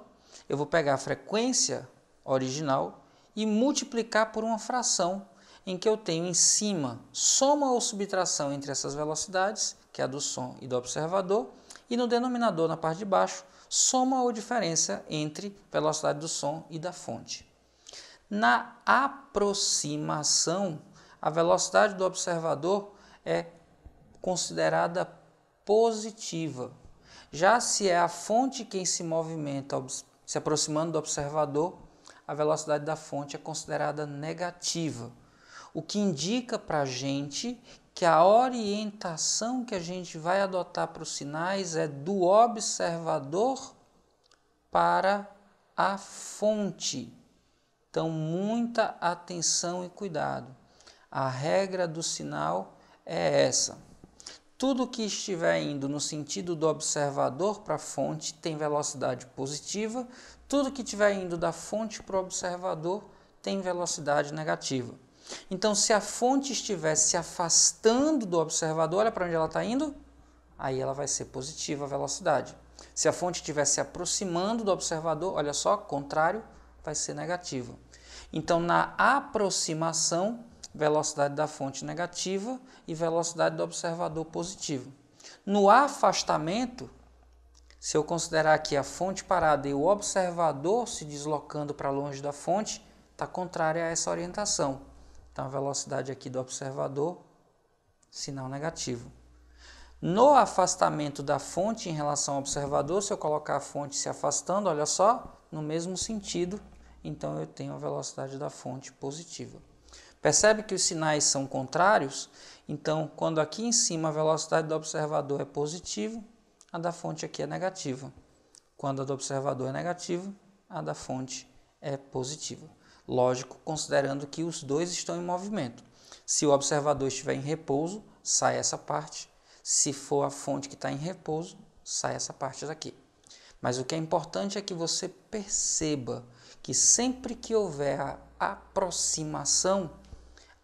eu vou pegar a frequência original e multiplicar por uma fração em que eu tenho em cima soma ou subtração entre essas velocidades, que é a do som e do observador, e no denominador, na parte de baixo, soma ou diferença entre velocidade do som e da fonte. Na aproximação, a velocidade do observador é considerada positiva. Já se é a fonte quem se movimenta se aproximando do observador, a velocidade da fonte é considerada negativa, o que indica para a gente que a orientação que a gente vai adotar para os sinais é do observador para a fonte. Então, muita atenção e cuidado. A regra do sinal é essa. Tudo que estiver indo no sentido do observador para a fonte tem velocidade positiva, tudo que estiver indo da fonte para o observador tem velocidade negativa. Então, se a fonte estiver se afastando do observador, olha para onde ela está indo, aí ela vai ser positiva a velocidade. Se a fonte estiver se aproximando do observador, olha só, contrário, vai ser negativa. Então, na aproximação, velocidade da fonte negativa e velocidade do observador positiva. No afastamento, se eu considerar aqui a fonte parada e o observador se deslocando para longe da fonte, está contrária a essa orientação. Então, a velocidade aqui do observador sinal negativo. No afastamento da fonte em relação ao observador, se eu colocar a fonte se afastando, olha só, no mesmo sentido, então eu tenho a velocidade da fonte positiva. Percebe que os sinais são contrários? Então, quando aqui em cima a velocidade do observador é positiva, a da fonte aqui é negativa. Quando a do observador é negativa, a da fonte é positiva. Lógico, considerando que os dois estão em movimento. Se o observador estiver em repouso, sai essa parte. Se for a fonte que está em repouso, sai essa parte daqui. Mas o que é importante é que você perceba que sempre que houver a aproximação,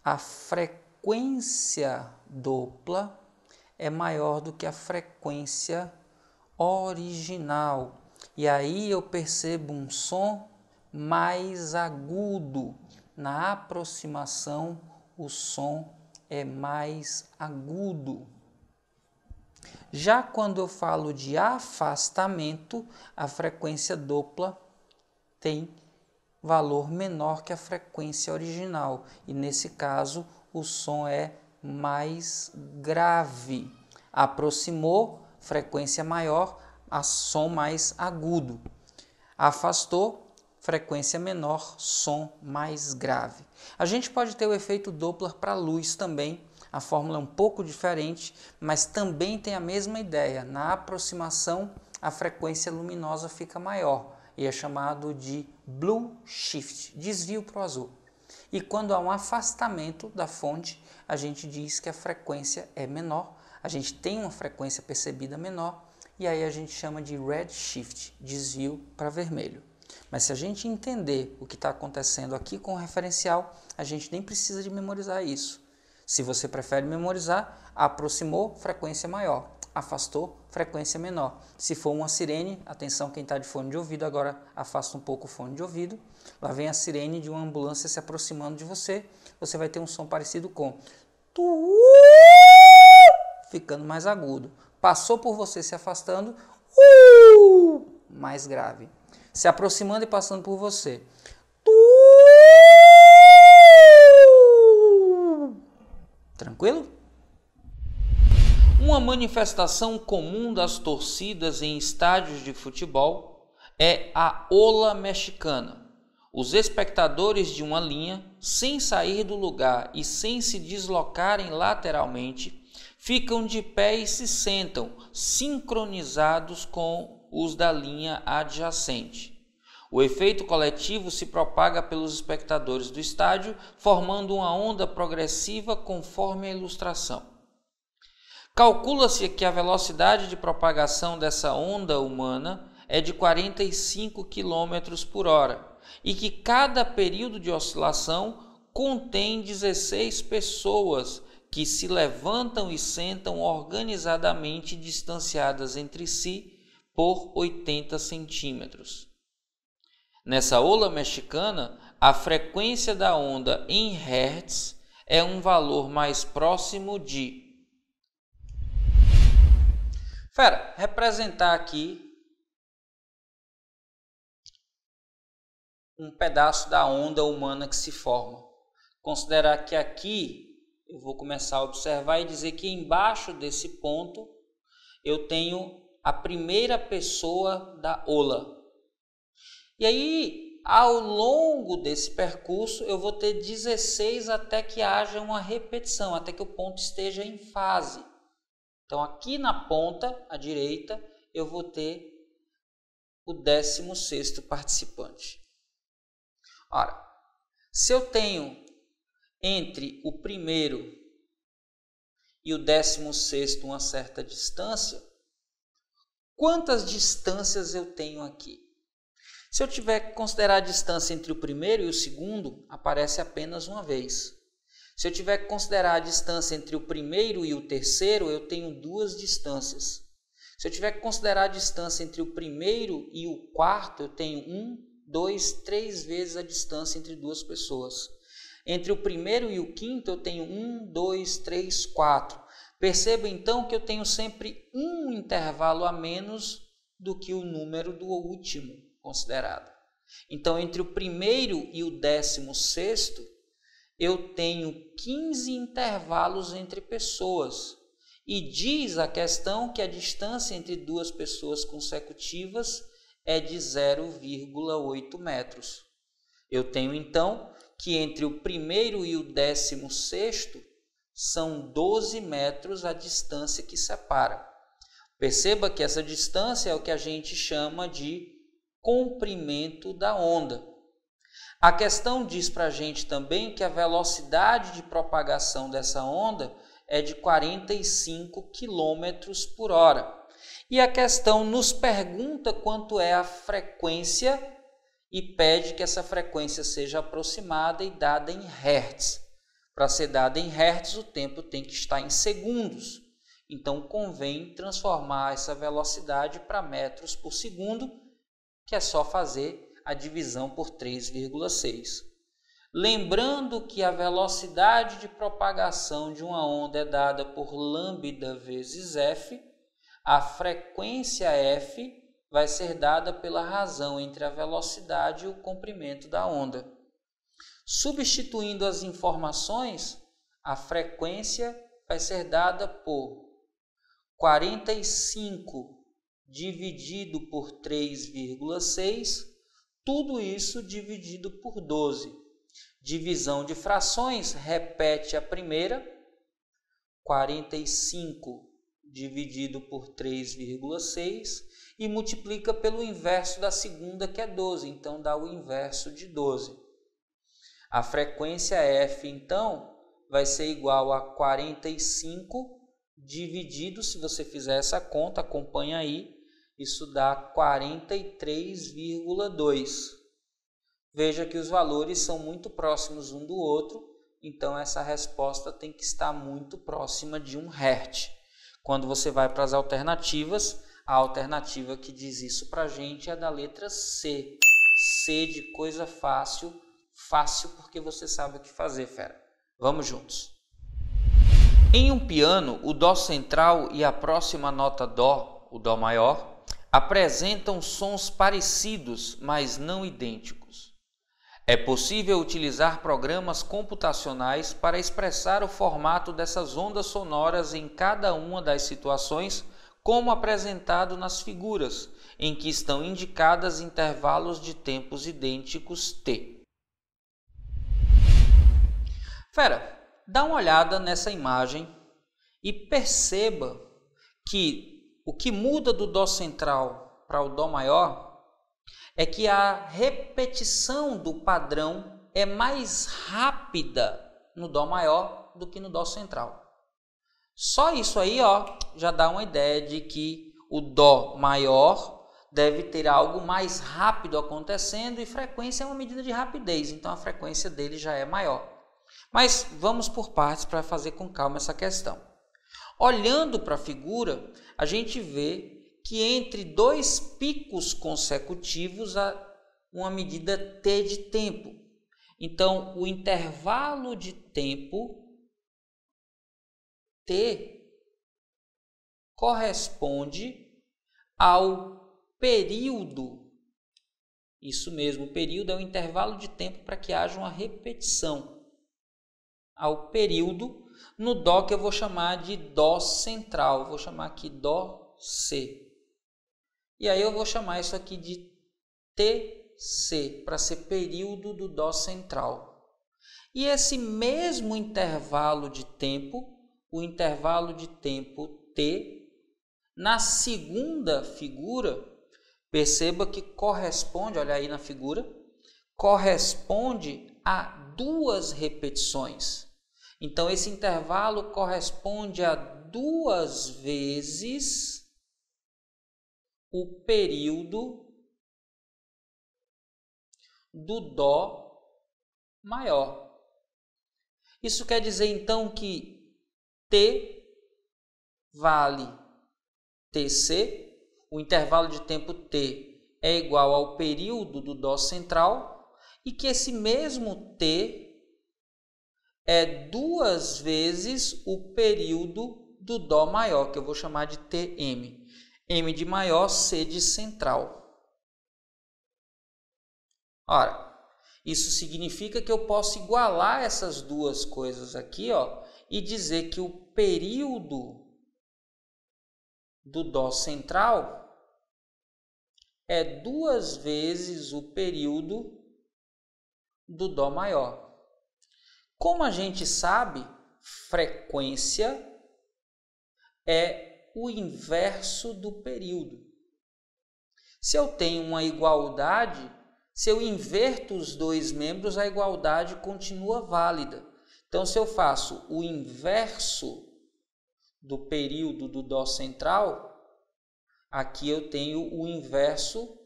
a frequência dupla é maior do que a frequência original. E aí eu percebo um som mais agudo. Na aproximação, o som é mais agudo. Já quando eu falo de afastamento, a frequência dupla tem valor menor que a frequência original. E nesse caso, o som é mais grave. Aproximou, frequência maior, som mais agudo. Afastou, frequência menor, som mais grave. A gente pode ter o efeito Doppler para luz também. A fórmula é um pouco diferente, mas também tem a mesma ideia. Na aproximação, a frequência luminosa fica maior e é chamado de blue shift, desvio para o azul. E quando há um afastamento da fonte, a gente diz que a frequência é menor, a gente tem uma frequência percebida menor e aí a gente chama de red shift, desvio para vermelho. Mas se a gente entender o que está acontecendo aqui com o referencial, a gente nem precisa de memorizar isso. Se você prefere memorizar, aproximou, frequência maior, afastou, frequência menor. Se for uma sirene, atenção quem está de fone de ouvido, agora afasta um pouco o fone de ouvido. Lá vem a sirene de uma ambulância se aproximando de você, você vai ter um som parecido com ficando mais agudo. Passou por você se afastando, mais grave. Se aproximando e passando por você. Tranquilo? Uma manifestação comum das torcidas em estádios de futebol é a ola mexicana. Os espectadores de uma linha, sem sair do lugar e sem se deslocarem lateralmente, ficam de pé e se sentam, sincronizados com os da linha adjacente. O efeito coletivo se propaga pelos espectadores do estádio, formando uma onda progressiva conforme a ilustração. Calcula-se que a velocidade de propagação dessa onda humana é de 45 km por hora e que cada período de oscilação contém 16 pessoas que se levantam e sentam organizadamente distanciadas entre si por 80 centímetros. Nessa ola mexicana, a frequência da onda em Hertz é um valor mais próximo de... representar aqui um pedaço da onda humana que se forma. Considerar que aqui eu vou começar a observar e dizer que embaixo desse ponto eu tenho a primeira pessoa da ola. E aí, ao longo desse percurso, eu vou ter 16 até que haja uma repetição, até que o ponto esteja em fase. Então, aqui na ponta, à direita, eu vou ter o 16º participante. Ora, se eu tenho entre o primeiro e o 16º uma certa distância, quantas distâncias eu tenho aqui? Se eu tiver que considerar a distância entre o primeiro e o segundo, aparece apenas uma vez. Se eu tiver que considerar a distância entre o primeiro e o terceiro, eu tenho duas distâncias. Se eu tiver que considerar a distância entre o primeiro e o quarto, eu tenho 1, 2, 3 vezes a distância entre duas pessoas. Entre o primeiro e o quinto, eu tenho 1, 2, 3, 4. Perceba então que eu tenho sempre um intervalo a menos do que o número do último considerado. Então, entre o primeiro e o 16º, eu tenho 15 intervalos entre pessoas. E diz a questão que a distância entre duas pessoas consecutivas é de 0,8 metros. Eu tenho então que entre o primeiro e o 16º são 12 metros a distância que separa. Perceba que essa distância é o que a gente chama de comprimento da onda. A questão diz para a gente também que a velocidade de propagação dessa onda é de 45 km por hora. E a questão nos pergunta quanto é a frequência e pede que essa frequência seja aproximada e dada em hertz. Para ser dada em hertz, o tempo tem que estar em segundos. Então, convém transformar essa velocidade para metros por segundo, que é só fazer a divisão por 3,6. Lembrando que a velocidade de propagação de uma onda é dada por lambda vezes f, a frequência f vai ser dada pela razão entre a velocidade e o comprimento da onda. Substituindo as informações, a frequência vai ser dada por 45 dividido por 3,6, tudo isso dividido por 12. Divisão de frações, repete a primeira, 45 dividido por 3,6 e multiplica pelo inverso da segunda, que é 12, então dá o inverso de 12. A frequência f, então, vai ser igual a 45 dividido, se você fizer essa conta, acompanha aí, isso dá 43,2. Veja que os valores são muito próximos um do outro, então essa resposta tem que estar muito próxima de 1 Hz. Quando você vai para as alternativas, a alternativa que diz isso para a gente é da letra C. C de coisa fácil, fácil porque você sabe o que fazer, fera. Vamos juntos. Em um piano, o Dó central e a próxima nota Dó, o Dó maior, apresentam sons parecidos, mas não idênticos. É possível utilizar programas computacionais para expressar o formato dessas ondas sonoras em cada uma das situações, como apresentado nas figuras, em que estão indicadas intervalos de tempos idênticos t. Fera, dá uma olhada nessa imagem e perceba que o que muda do Dó central para o Dó maior é que a repetição do padrão é mais rápida no Dó maior do que no Dó central. Só isso aí, ó, já dá uma ideia de que o Dó maior deve ter algo mais rápido acontecendo e frequência é uma medida de rapidez, então a frequência dele já é maior. Mas vamos por partes para fazer com calma essa questão. Olhando para a figura, a gente vê que entre dois picos consecutivos há uma medida t de tempo. Então, o intervalo de tempo t corresponde ao período. Isso mesmo, o período é o intervalo de tempo para que haja uma repetição. Ao período no Dó, que eu vou chamar de Dó central, vou chamar aqui Dó C. E aí eu vou chamar isso aqui de TC, para ser período do Dó central. E esse mesmo intervalo de tempo, o intervalo de tempo T, na segunda figura, perceba que corresponde, olha aí na figura, corresponde a 2 repetições. Então, esse intervalo corresponde a 2 vezes o período do Dó maior. Isso quer dizer, então, que T vale TC, o intervalo de tempo T é igual ao período do Dó central, e que esse mesmo T é 2 vezes o período do Dó maior, que eu vou chamar de Tm. M de maior, C de central. Ora, Isso significa que eu posso igualar essas duas coisas aqui, ó, e dizer que o período do Dó central é 2 vezes o período do Dó maior. Como a gente sabe, frequência é o inverso do período. Se eu tenho uma igualdade, se eu inverto os dois membros, a igualdade continua válida. Então, se eu faço o inverso do período do Dó central, aqui eu tenho o inverso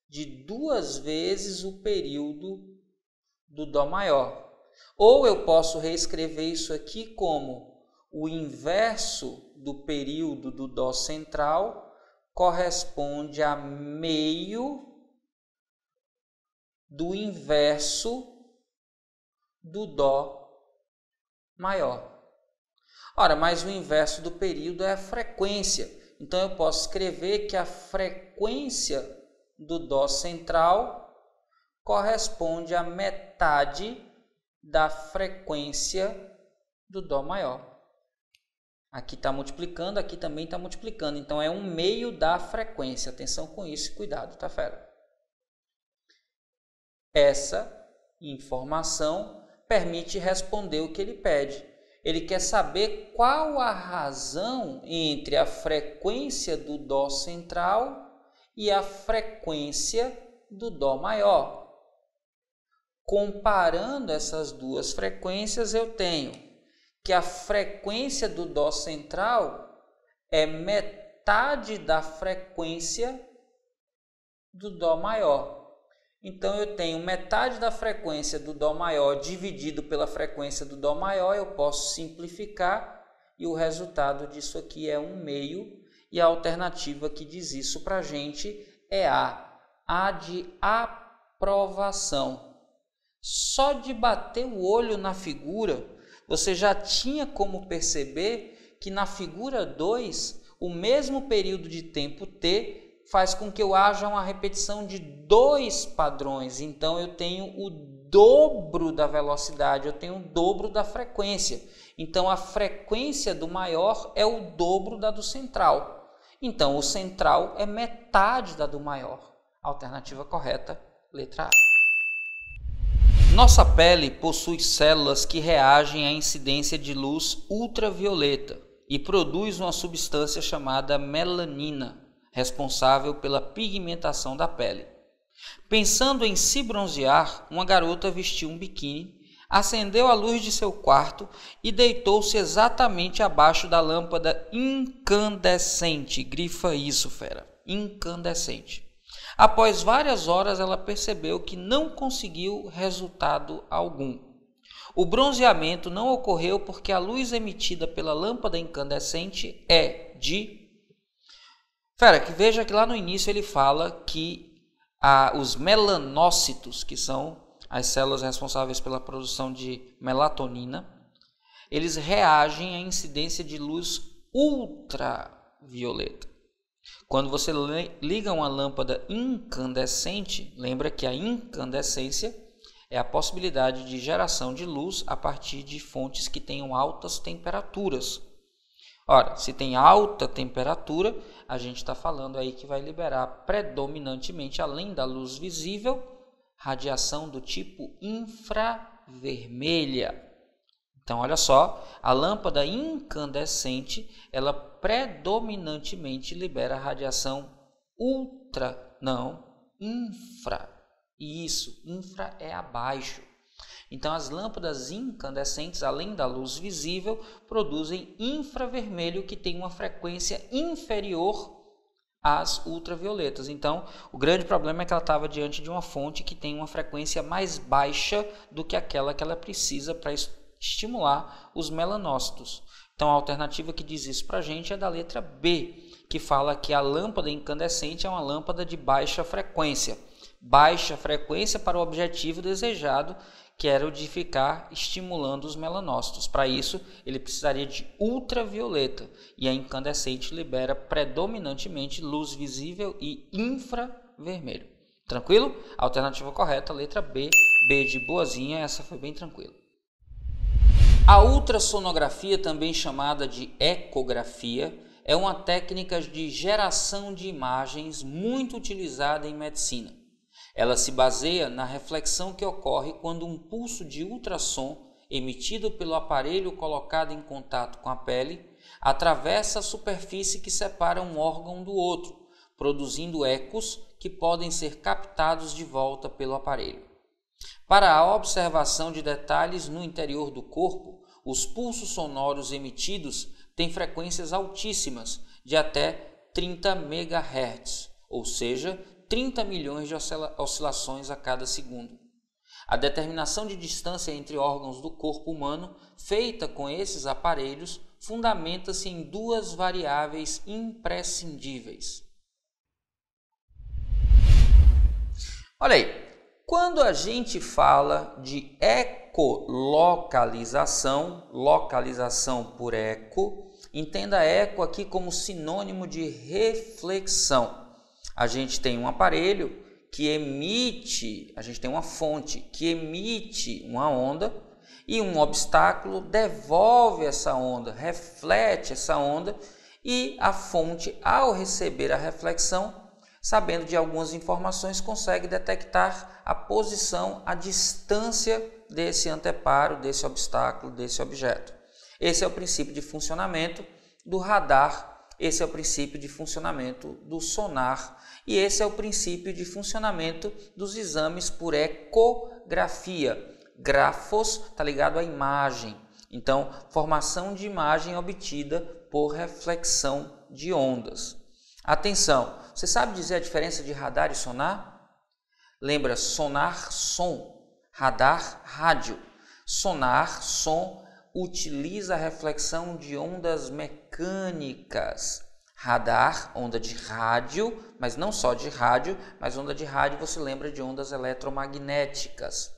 de 2 vezes o período do Dó maior. Ou eu posso reescrever isso aqui como o inverso do período do Dó central corresponde a meio do inverso do Dó maior. Ora, mas o inverso do período é a frequência. Então, eu posso escrever que a frequência do Dó central corresponde à metade da frequência do Dó maior. Aqui está multiplicando, aqui também está multiplicando. Então, é 1/2 da frequência. Atenção com isso e cuidado, tá, fera? Essa informação permite responder o que ele pede. Ele quer saber qual a razão entre a frequência do Dó central e a frequência do Dó maior. Comparando essas duas frequências, eu tenho que a frequência do Dó central é metade da frequência do Dó maior. Então, eu tenho metade da frequência do Dó maior dividido pela frequência do Dó maior, eu posso simplificar e o resultado disso aqui é 1/2. E a alternativa que diz isso para a gente é a de aprovação. Só de bater o olho na figura, você já tinha como perceber que na figura 2, o mesmo período de tempo t faz com que eu haja uma repetição de 2 padrões. Então, eu tenho o dobro da velocidade, eu tenho o dobro da frequência. Então, a frequência do maior é o dobro da do central. Então, o central é metade da do maior. Alternativa correta, letra A. Nossa pele possui células que reagem à incidência de luz ultravioleta e produz uma substância chamada melanina, responsável pela pigmentação da pele. Pensando em se bronzear, uma garota vestiu um biquíni, acendeu a luz de seu quarto e deitou-se exatamente abaixo da lâmpada incandescente. Grifa isso, fera. Incandescente. Após várias horas, ela percebeu que não conseguiu resultado algum. O bronzeamento não ocorreu porque a luz emitida pela lâmpada incandescente é de... Fera, que veja que lá no início ele fala que os melanócitos, que são as células responsáveis pela produção de melatonina, eles reagem à incidência de luz ultravioleta. Quando você liga uma lâmpada incandescente, lembra que a incandescência é a possibilidade de geração de luz a partir de fontes que tenham altas temperaturas. Ora, se tem alta temperatura, a gente está falando aí que vai liberar predominantemente, além da luz visível, radiação do tipo infravermelha. Então, olha só, a lâmpada incandescente, ela predominantemente libera radiação infra. E isso, infra é abaixo. Então, as lâmpadas incandescentes, além da luz visível, produzem infravermelho que tem uma frequência inferior às ultravioletas. Então, o grande problema é que ela estava diante de uma fonte que tem uma frequência mais baixa do que aquela que ela precisa para estimular os melanócitos. Então, a alternativa que diz isso para a gente é da letra B, que fala que a lâmpada incandescente é uma lâmpada de baixa frequência. Baixa frequência para o objetivo desejado, que era o de ficar estimulando os melanócitos. Para isso, ele precisaria de ultravioleta, e a incandescente libera predominantemente luz visível e infravermelho. Tranquilo? Alternativa correta, letra B, B de boazinha, essa foi bem tranquila. A ultrassonografia, também chamada de ecografia, é uma técnica de geração de imagens muito utilizada em medicina. Ela se baseia na reflexão que ocorre quando um pulso de ultrassom emitido pelo aparelho colocado em contato com a pele atravessa a superfície que separa um órgão do outro, produzindo ecos que podem ser captados de volta pelo aparelho. Para a observação de detalhes no interior do corpo, os pulsos sonoros emitidos têm frequências altíssimas, de até 30 MHz, ou seja, 30 milhões de oscilações a cada segundo. A determinação de distância entre órgãos do corpo humano, feita com esses aparelhos, fundamenta-se em duas variáveis imprescindíveis. Olha aí, quando a gente fala de ecolocalização, localização por eco, entenda eco aqui como sinônimo de reflexão. A gente tem um aparelho que emite, a gente tem uma fonte que emite uma onda e um obstáculo devolve essa onda, reflete essa onda, e a fonte, ao receber a reflexão, sabendo de algumas informações, consegue detectar a posição, a distância desse anteparo, desse obstáculo, desse objeto. Esse é o princípio de funcionamento do radar, esse é o princípio de funcionamento do sonar e esse é o princípio de funcionamento dos exames por ecografia. Grafos está ligado à imagem, então formação de imagem obtida por reflexão de ondas. Atenção, você sabe dizer a diferença de radar e sonar? Lembra, sonar, som, radar, rádio. Sonar, som, utiliza a reflexão de ondas mecânicas. Radar, onda de rádio, mas não só de rádio, mas onda de rádio você lembra de ondas eletromagnéticas.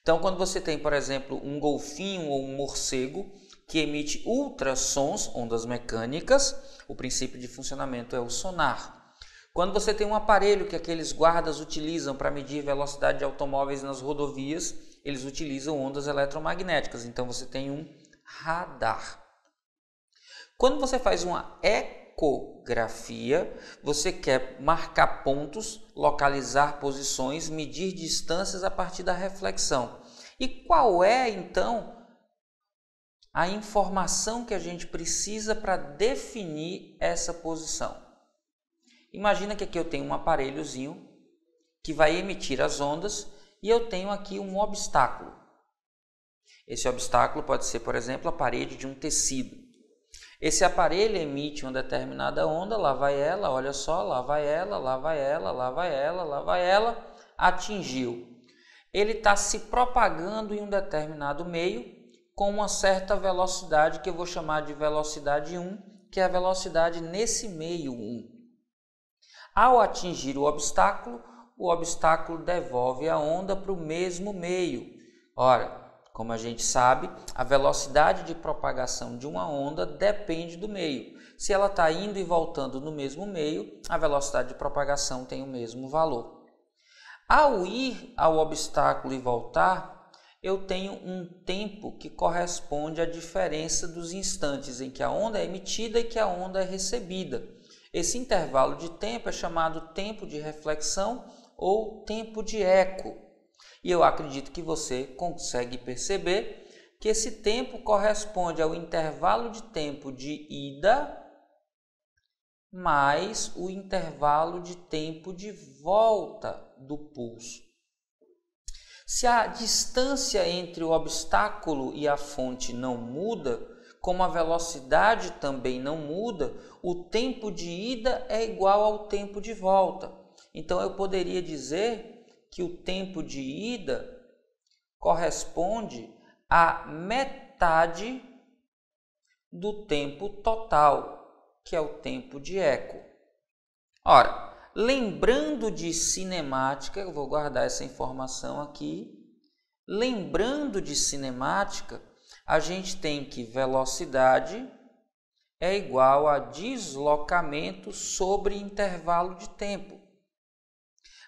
Então, quando você tem, por exemplo, um golfinho ou um morcego que emite ultrassons, ondas mecânicas, o princípio de funcionamento é o sonar. Quando você tem um aparelho que aqueles guardas utilizam para medir velocidade de automóveis nas rodovias, eles utilizam ondas eletromagnéticas, então você tem um radar. Quando você faz uma ecografia, você quer marcar pontos, localizar posições, medir distâncias a partir da reflexão. E qual é, então, a informação que a gente precisa para definir essa posição? Imagina que aqui eu tenho um aparelhozinho que vai emitir as ondas e eu tenho aqui um obstáculo. Esse obstáculo pode ser, por exemplo, a parede de um tecido. Esse aparelho emite uma determinada onda, lá vai ela, olha só, lá vai ela, lá vai ela, lá vai ela, lá vai ela, atingiu. Ele está se propagando em um determinado meio com uma certa velocidade que eu vou chamar de velocidade 1, que é a velocidade nesse meio 1. Ao atingir o obstáculo devolve a onda para o mesmo meio. Ora, como a gente sabe, a velocidade de propagação de uma onda depende do meio. Se ela está indo e voltando no mesmo meio, a velocidade de propagação tem o mesmo valor. Ao ir ao obstáculo e voltar, eu tenho um tempo que corresponde à diferença dos instantes em que a onda é emitida e que a onda é recebida. Esse intervalo de tempo é chamado tempo de reflexão ou tempo de eco. E eu acredito que você consegue perceber que esse tempo corresponde ao intervalo de tempo de ida mais o intervalo de tempo de volta do pulso. Se a distância entre o obstáculo e a fonte não muda, como a velocidade também não muda, o tempo de ida é igual ao tempo de volta. Então eu poderia dizer que o tempo de ida corresponde à metade do tempo total, que é o tempo de eco. Ora, lembrando de cinemática, eu vou guardar essa informação aqui. Lembrando de cinemática, a gente tem que velocidade é igual a deslocamento sobre intervalo de tempo.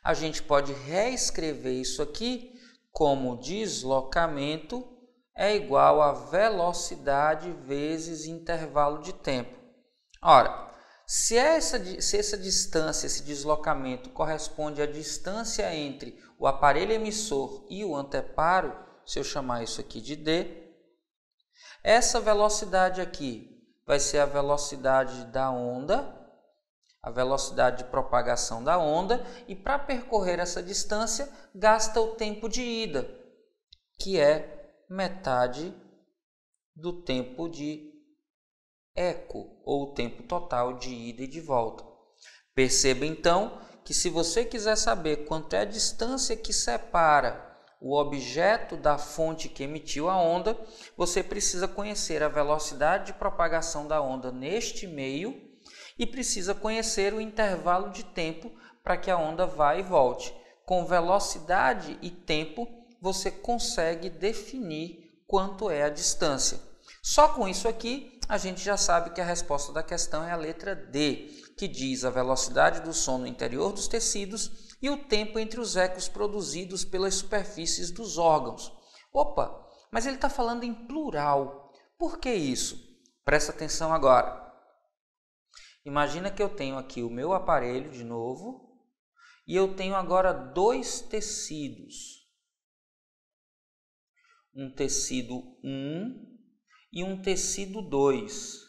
A gente pode reescrever isso aqui como deslocamento é igual a velocidade vezes intervalo de tempo. Ora, se essa distância, esse deslocamento, corresponde à distância entre o aparelho emissor e o anteparo, se eu chamar isso aqui de D, essa velocidade aqui vai ser a velocidade da onda, a velocidade de propagação da onda, e para percorrer essa distância, gasta o tempo de ida, que é metade do tempo de eco, ou o tempo total de ida e de volta. Perceba então que se você quiser saber quanto é a distância que separa o objeto da fonte que emitiu a onda, você precisa conhecer a velocidade de propagação da onda neste meio e precisa conhecer o intervalo de tempo para que a onda vá e volte. Com velocidade e tempo, você consegue definir quanto é a distância. Só com isso aqui, a gente já sabe que a resposta da questão é a letra D, que diz a velocidade do som no interior dos tecidos e o tempo entre os ecos produzidos pelas superfícies dos órgãos. Opa, mas ele está falando em plural. Por que isso? Presta atenção agora. Imagina que eu tenho aqui o meu aparelho de novo e eu tenho agora dois tecidos. Um tecido 1 e um tecido 2.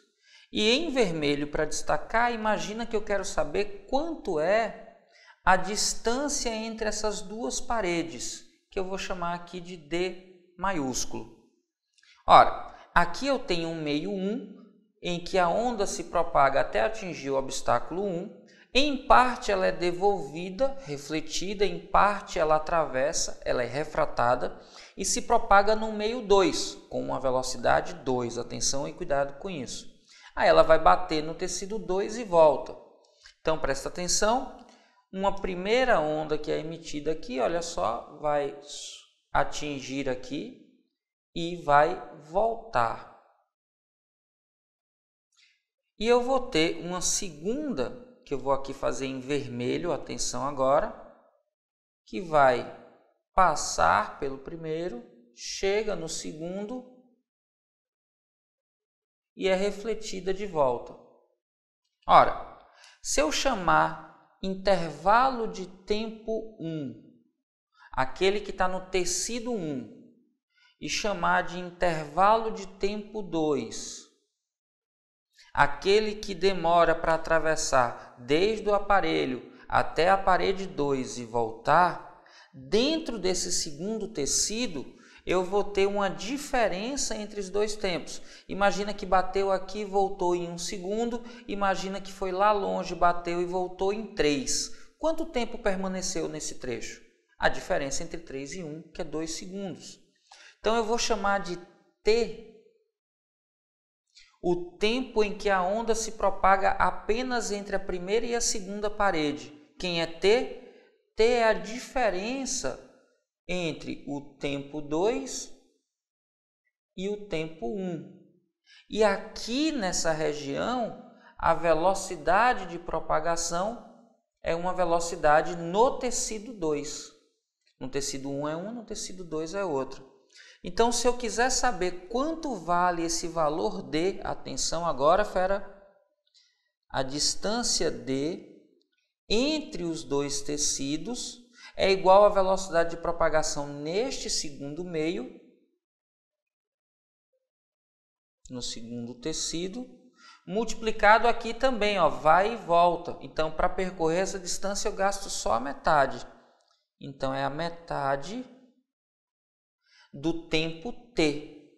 E em vermelho, para destacar, imagina que eu quero saber quanto é a distância entre essas duas paredes, que eu vou chamar aqui de D maiúsculo. Ora, aqui eu tenho um meio 1, em que a onda se propaga até atingir o obstáculo 1. Em parte ela é devolvida, refletida, em parte ela atravessa, ela é refratada e se propaga no meio 2, com uma velocidade 2. Atenção e cuidado com isso. Aí ela vai bater no tecido 2 e volta. Então presta atenção, uma primeira onda que é emitida aqui, olha só, vai atingir aqui e vai voltar. E eu vou ter uma segunda, que eu vou aqui fazer em vermelho, atenção agora, que vai passar pelo primeiro, chega no segundo e é refletida de volta. Ora, se eu chamar intervalo de tempo 1, aquele que está no tecido 1, e chamar de intervalo de tempo 2, aquele que demora para atravessar desde o aparelho até a parede 2 e voltar, dentro desse segundo tecido, eu vou ter uma diferença entre os dois tempos. Imagina que bateu aqui e voltou em 1 segundo, imagina que foi lá longe, bateu e voltou em 3. Quanto tempo permaneceu nesse trecho? A diferença entre 3 e 1, que é 2 segundos. Então eu vou chamar de T o tempo em que a onda se propaga apenas entre a primeira e a segunda parede. Quem é T? T é a diferença entre o tempo 2 e o tempo 1. E aqui nessa região, a velocidade de propagação é uma velocidade no tecido 2. No tecido 1 é uma, no tecido 2 é outra. Então, se eu quiser saber quanto vale esse valor D, atenção agora, fera, a distância D entre os dois tecidos é igual à velocidade de propagação neste segundo meio, no segundo tecido, multiplicado aqui também, ó, vai e volta. Então, para percorrer essa distância, eu gasto só a metade. Então, é a metade do tempo T,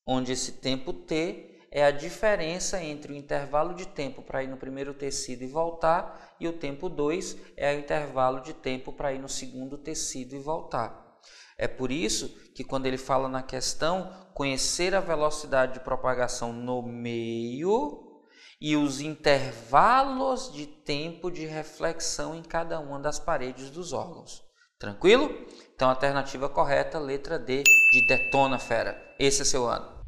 onde esse tempo T é a diferença entre o intervalo de tempo para ir no primeiro tecido e voltar, e o tempo 2 é o intervalo de tempo para ir no segundo tecido e voltar. É por isso que quando ele fala na questão, conhecer a velocidade de propagação no meio e os intervalos de tempo de reflexão em cada uma das paredes dos órgãos. Tranquilo? Então, a alternativa correta, letra D, de detona, fera. Esse é seu ano.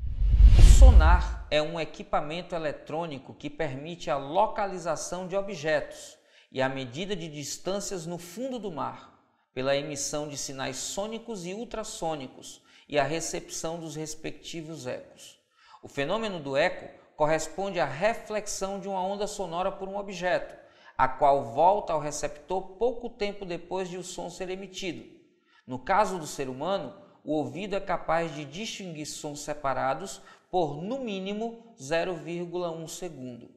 O sonar é um equipamento eletrônico que permite a localização de objetos e a medida de distâncias no fundo do mar. pela emissão de sinais sônicos e ultrassônicos e a recepção dos respectivos ecos. O fenômeno do eco corresponde à reflexão de uma onda sonora por um objeto, a qual volta ao receptor pouco tempo depois de o som ser emitido. No caso do ser humano, o ouvido é capaz de distinguir sons separados por, no mínimo, 0,1 segundo.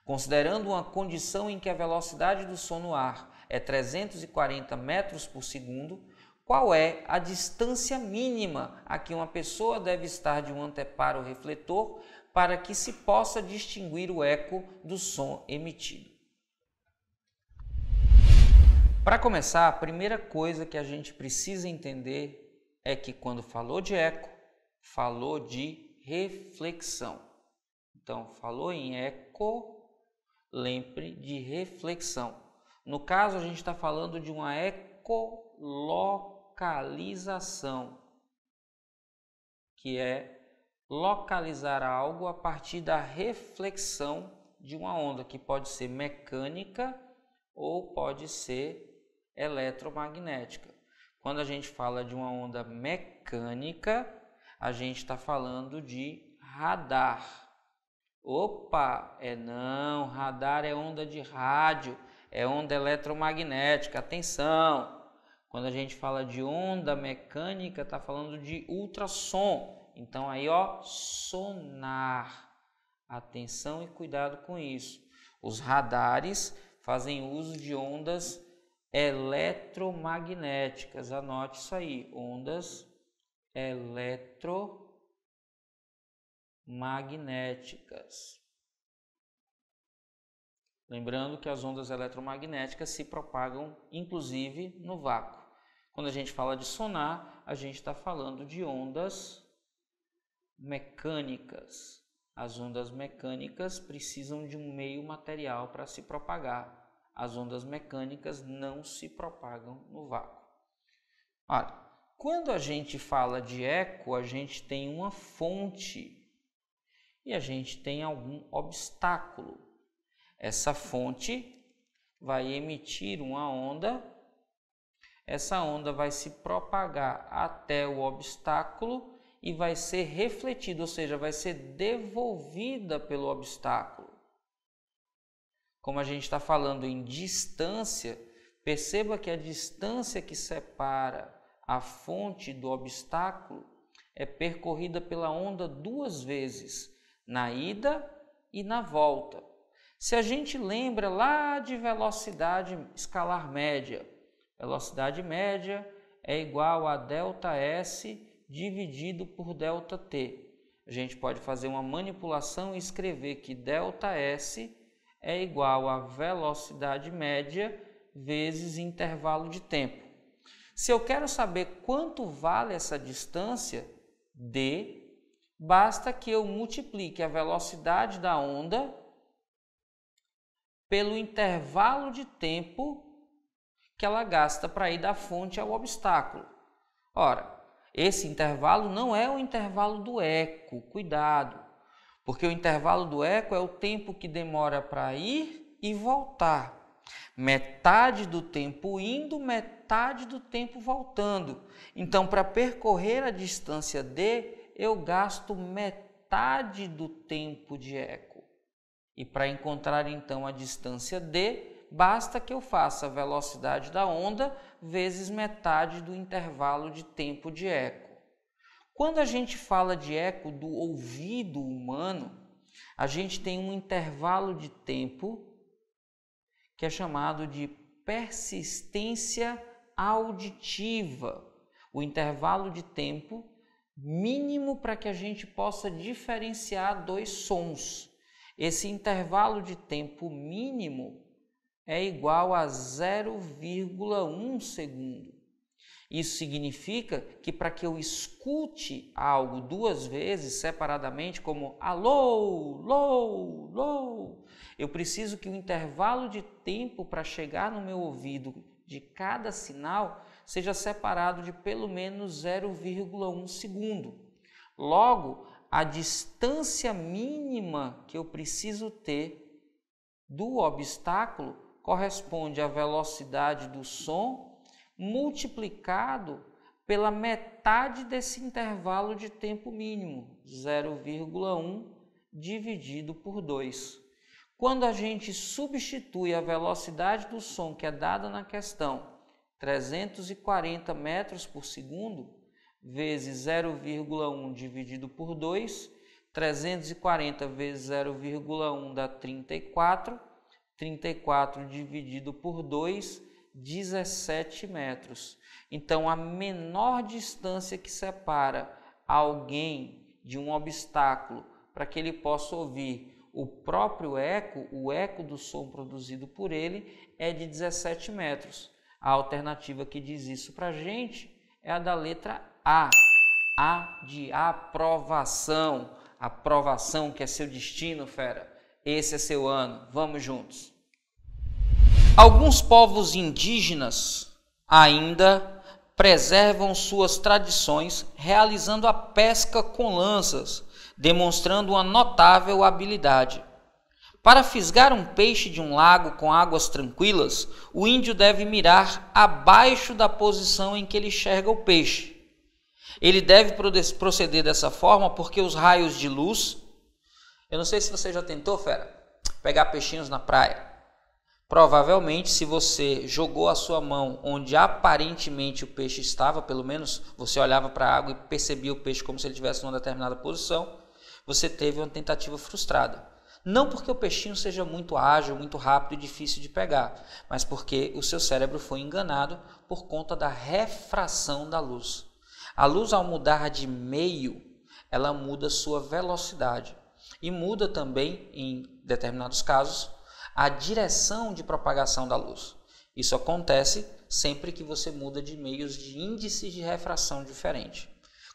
Considerando uma condição em que a velocidade do som no ar é 340 metros por segundo, qual é a distância mínima a que uma pessoa deve estar de um anteparo refletor para que se possa distinguir o eco do som emitido? Para começar, a primeira coisa que a gente precisa entender é que quando falou de eco, falou de reflexão. Então, falou em eco, lembre de reflexão. No caso, a gente está falando de uma ecolocalização, que é localizar algo a partir da reflexão de uma onda, que pode ser mecânica ou pode ser eletromagnética. Quando a gente fala de uma onda mecânica, a gente está falando de radar. Opa, não, radar é onda de rádio, é onda eletromagnética, atenção! Quando a gente fala de onda mecânica, está falando de ultrassom. Então aí, ó, sonar. Atenção e cuidado com isso. Os radares fazem uso de ondas eletromagnéticas. Anote isso aí, ondas eletromagnéticas. Lembrando que as ondas eletromagnéticas se propagam, inclusive, no vácuo. Quando a gente fala de sonar, a gente está falando de ondas mecânicas. As ondas mecânicas precisam de um meio material para se propagar. As ondas mecânicas não se propagam no vácuo. Olha, quando a gente fala de eco, a gente tem uma fonte e a gente tem algum obstáculo. Essa fonte vai emitir uma onda, essa onda vai se propagar até o obstáculo e vai ser refletida, ou seja, vai ser devolvida pelo obstáculo. Como a gente está falando em distância, perceba que a distância que separa a fonte do obstáculo é percorrida pela onda duas vezes, na ida e na volta. Se a gente lembra lá de velocidade escalar média, velocidade média é igual a ΔS dividido por ΔT. A gente pode fazer uma manipulação e escrever que ΔS é igual a velocidade média vezes intervalo de tempo. Se eu quero saber quanto vale essa distância, d, basta que eu multiplique a velocidade da onda pelo intervalo de tempo que ela gasta para ir da fonte ao obstáculo. Ora, esse intervalo não é o intervalo do eco, cuidado, porque o intervalo do eco é o tempo que demora para ir e voltar. Metade do tempo indo, metade do tempo voltando. Então, para percorrer a distância d, eu gasto metade do tempo de eco. E para encontrar então a distância d, basta que eu faça a velocidade da onda vezes metade do intervalo de tempo de eco. Quando a gente fala de eco do ouvido humano, a gente tem um intervalo de tempo que é chamado de persistência auditiva. O intervalo de tempo mínimo para que a gente possa diferenciar dois sons. Esse intervalo de tempo mínimo é igual a 0,1 segundo. Isso significa que para que eu escute algo duas vezes separadamente, como alô, lô, lô, eu preciso que o intervalo de tempo para chegar no meu ouvido de cada sinal seja separado de pelo menos 0,1 segundo. Logo, a distância mínima que eu preciso ter do obstáculo corresponde à velocidade do som multiplicado pela metade desse intervalo de tempo mínimo, 0,1 dividido por 2. Quando a gente substitui a velocidade do som que é dada na questão, 340 metros por segundo, vezes 0,1 dividido por 2, 340 vezes 0,1 dá 34, 34 dividido por 2, 17 metros. Então, a menor distância que separa alguém de um obstáculo para que ele possa ouvir o próprio eco, o eco do som produzido por ele, é de 17 metros. A alternativa que diz isso para a gente é a da letra A. A de aprovação. Aprovação que é seu destino, fera. Esse é seu ano. Vamos juntos. Alguns povos indígenas ainda preservam suas tradições realizando a pesca com lanças, demonstrando uma notável habilidade. Para fisgar um peixe de um lago com águas tranquilas, o índio deve mirar abaixo da posição em que ele enxerga o peixe. Ele deve proceder dessa forma porque os raios de luz... Eu não sei se você já tentou, fera, pegar peixinhos na praia. Provavelmente, se você jogou a sua mão onde aparentemente o peixe estava, pelo menos você olhava para a água e percebia o peixe como se ele estivesse numa determinada posição, você teve uma tentativa frustrada. Não porque o peixinho seja muito ágil, muito rápido e difícil de pegar, mas porque o seu cérebro foi enganado por conta da refração da luz. A luz, ao mudar de meio, ela muda sua velocidade e muda também, em determinados casos, a direção de propagação da luz. Isso acontece sempre que você muda de meios de índices de refração diferente.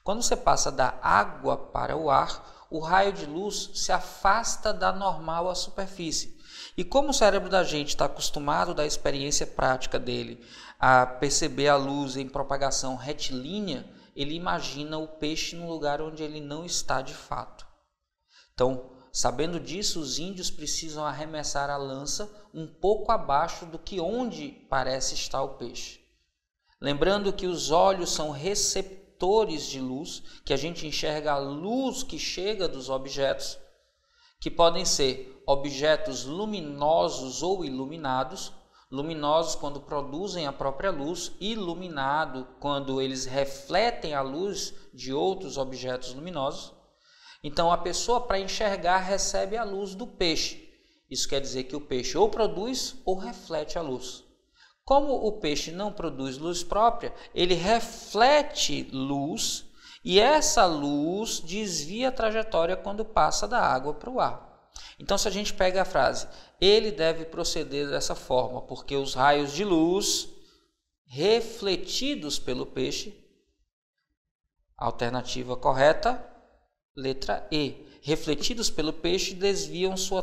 Quando você passa da água para o ar, o raio de luz se afasta da normal à superfície. E como o cérebro da gente está acostumado da experiência prática dele a perceber a luz em propagação retilínea, ele imagina o peixe num lugar onde ele não está de fato. Então, sabendo disso, os índios precisam arremessar a lança um pouco abaixo do que onde parece estar o peixe. Lembrando que os olhos são receptores de luz, que a gente enxerga a luz que chega dos objetos, que podem ser objetos luminosos ou iluminados, luminosos quando produzem a própria luz, iluminado quando eles refletem a luz de outros objetos luminosos. Então, a pessoa, para enxergar, recebe a luz do peixe. Isso quer dizer que o peixe ou produz ou reflete a luz. Como o peixe não produz luz própria, ele reflete luz e essa luz desvia a trajetória quando passa da água para o ar. Então, se a gente pega a frase, ele deve proceder dessa forma, porque os raios de luz refletidos pelo peixe, alternativa correta, letra E. Refletidos pelo peixe desviam sua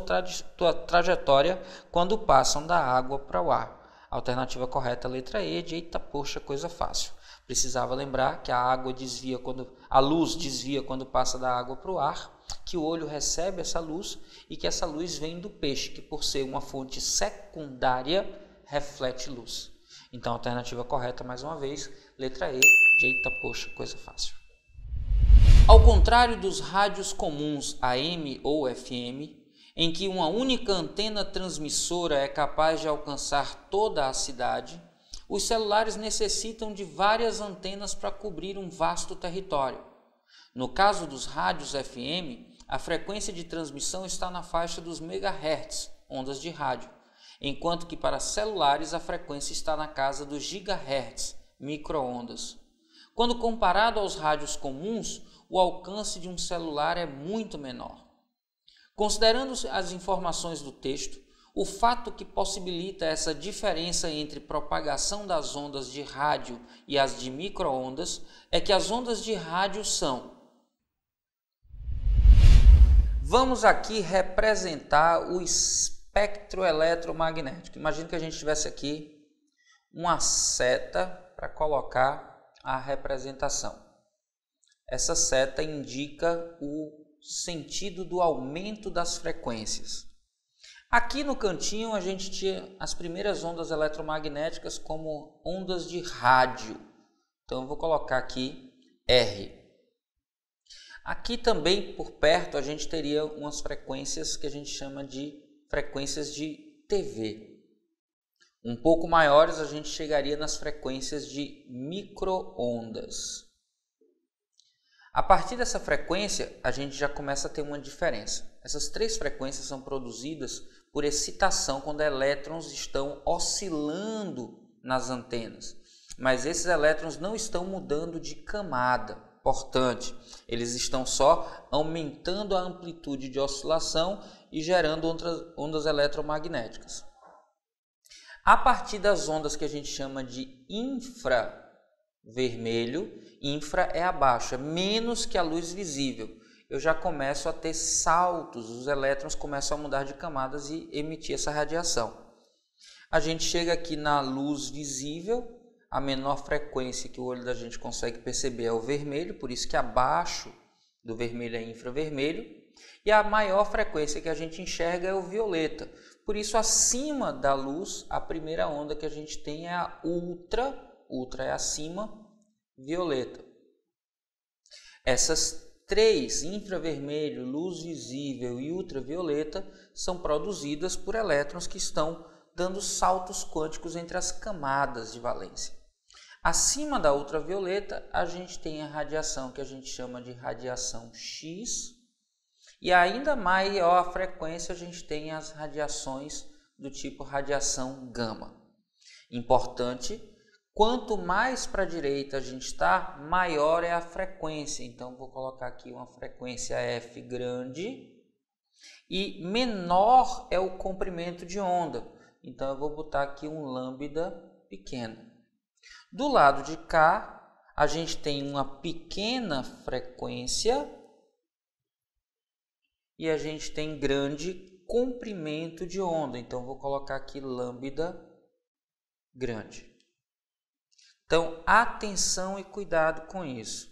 trajetória quando passam da água para o ar. Alternativa correta, letra E, de eita poxa, coisa fácil. Precisava lembrar que a luz desvia quando passa da água para o ar, que o olho recebe essa luz e que essa luz vem do peixe, que por ser uma fonte secundária, reflete luz. Então, alternativa correta, mais uma vez, letra E, de eita poxa, coisa fácil. Ao contrário dos rádios comuns AM ou FM, em que uma única antena transmissora é capaz de alcançar toda a cidade, os celulares necessitam de várias antenas para cobrir um vasto território. No caso dos rádios FM, a frequência de transmissão está na faixa dos megahertz, ondas de rádio, enquanto que para celulares a frequência está na casa dos gigahertz, micro-ondas. Quando comparado aos rádios comuns, o alcance de um celular é muito menor. Considerando as informações do texto, o fato que possibilita essa diferença entre propagação das ondas de rádio e as de micro-ondas é que as ondas de rádio são... Vamos aqui representar o espectro eletromagnético. Imagina que a gente tivesse aqui uma seta para colocar a representação. Essa seta indica o sentido do aumento das frequências. Aqui no cantinho a gente tinha as primeiras ondas eletromagnéticas como ondas de rádio. Então eu vou colocar aqui R. Aqui também por perto a gente teria umas frequências que a gente chama de frequências de TV. Um pouco maiores a gente chegaria nas frequências de micro-ondas. A partir dessa frequência a gente já começa a ter uma diferença. Essas três frequências são produzidas por excitação quando elétrons estão oscilando nas antenas. Mas esses elétrons não estão mudando de camada portante, eles estão só aumentando a amplitude de oscilação e gerando ondas eletromagnéticas. A partir das ondas que a gente chama de infravermelho, infra é abaixo, é menos que a luz visível, eu já começo a ter saltos, os elétrons começam a mudar de camadas e emitir essa radiação. A gente chega aqui na luz visível, a menor frequência que o olho da gente consegue perceber é o vermelho, por isso que abaixo do vermelho é infravermelho, e a maior frequência que a gente enxerga é o violeta. Por isso, acima da luz, a primeira onda que a gente tem é a ultra é acima, violeta. Essas três, infravermelho, luz visível e ultravioleta, são produzidas por elétrons que estão dando saltos quânticos entre as camadas de valência. Acima da ultravioleta, a gente tem a radiação que a gente chama de radiação X, e ainda maior a frequência a gente tem as radiações do tipo radiação gama. Importante, quanto mais para a direita a gente está, maior é a frequência. Então, vou colocar aqui uma frequência F grande e menor é o comprimento de onda. Então, eu vou botar aqui um lambda pequeno. Do lado de cá, a gente tem uma pequena frequência e a gente tem grande comprimento de onda. Então, vou colocar aqui lambda grande. Então, atenção e cuidado com isso.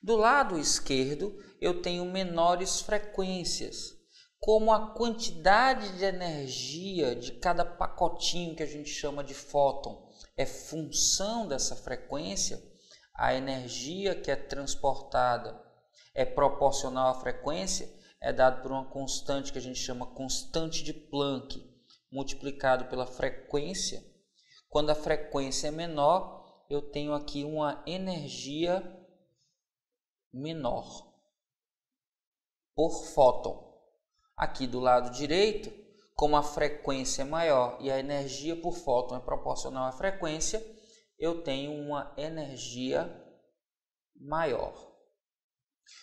Do lado esquerdo, eu tenho menores frequências. Como a quantidade de energia de cada pacotinho que a gente chama de fóton é função dessa frequência, a energia que é transportada é proporcional à frequência, é dado por uma constante que a gente chama constante de Planck, multiplicado pela frequência. Quando a frequência é menor, eu tenho aqui uma energia menor por fóton. Aqui do lado direito, como a frequência é maior e a energia por fóton é proporcional à frequência, eu tenho uma energia maior.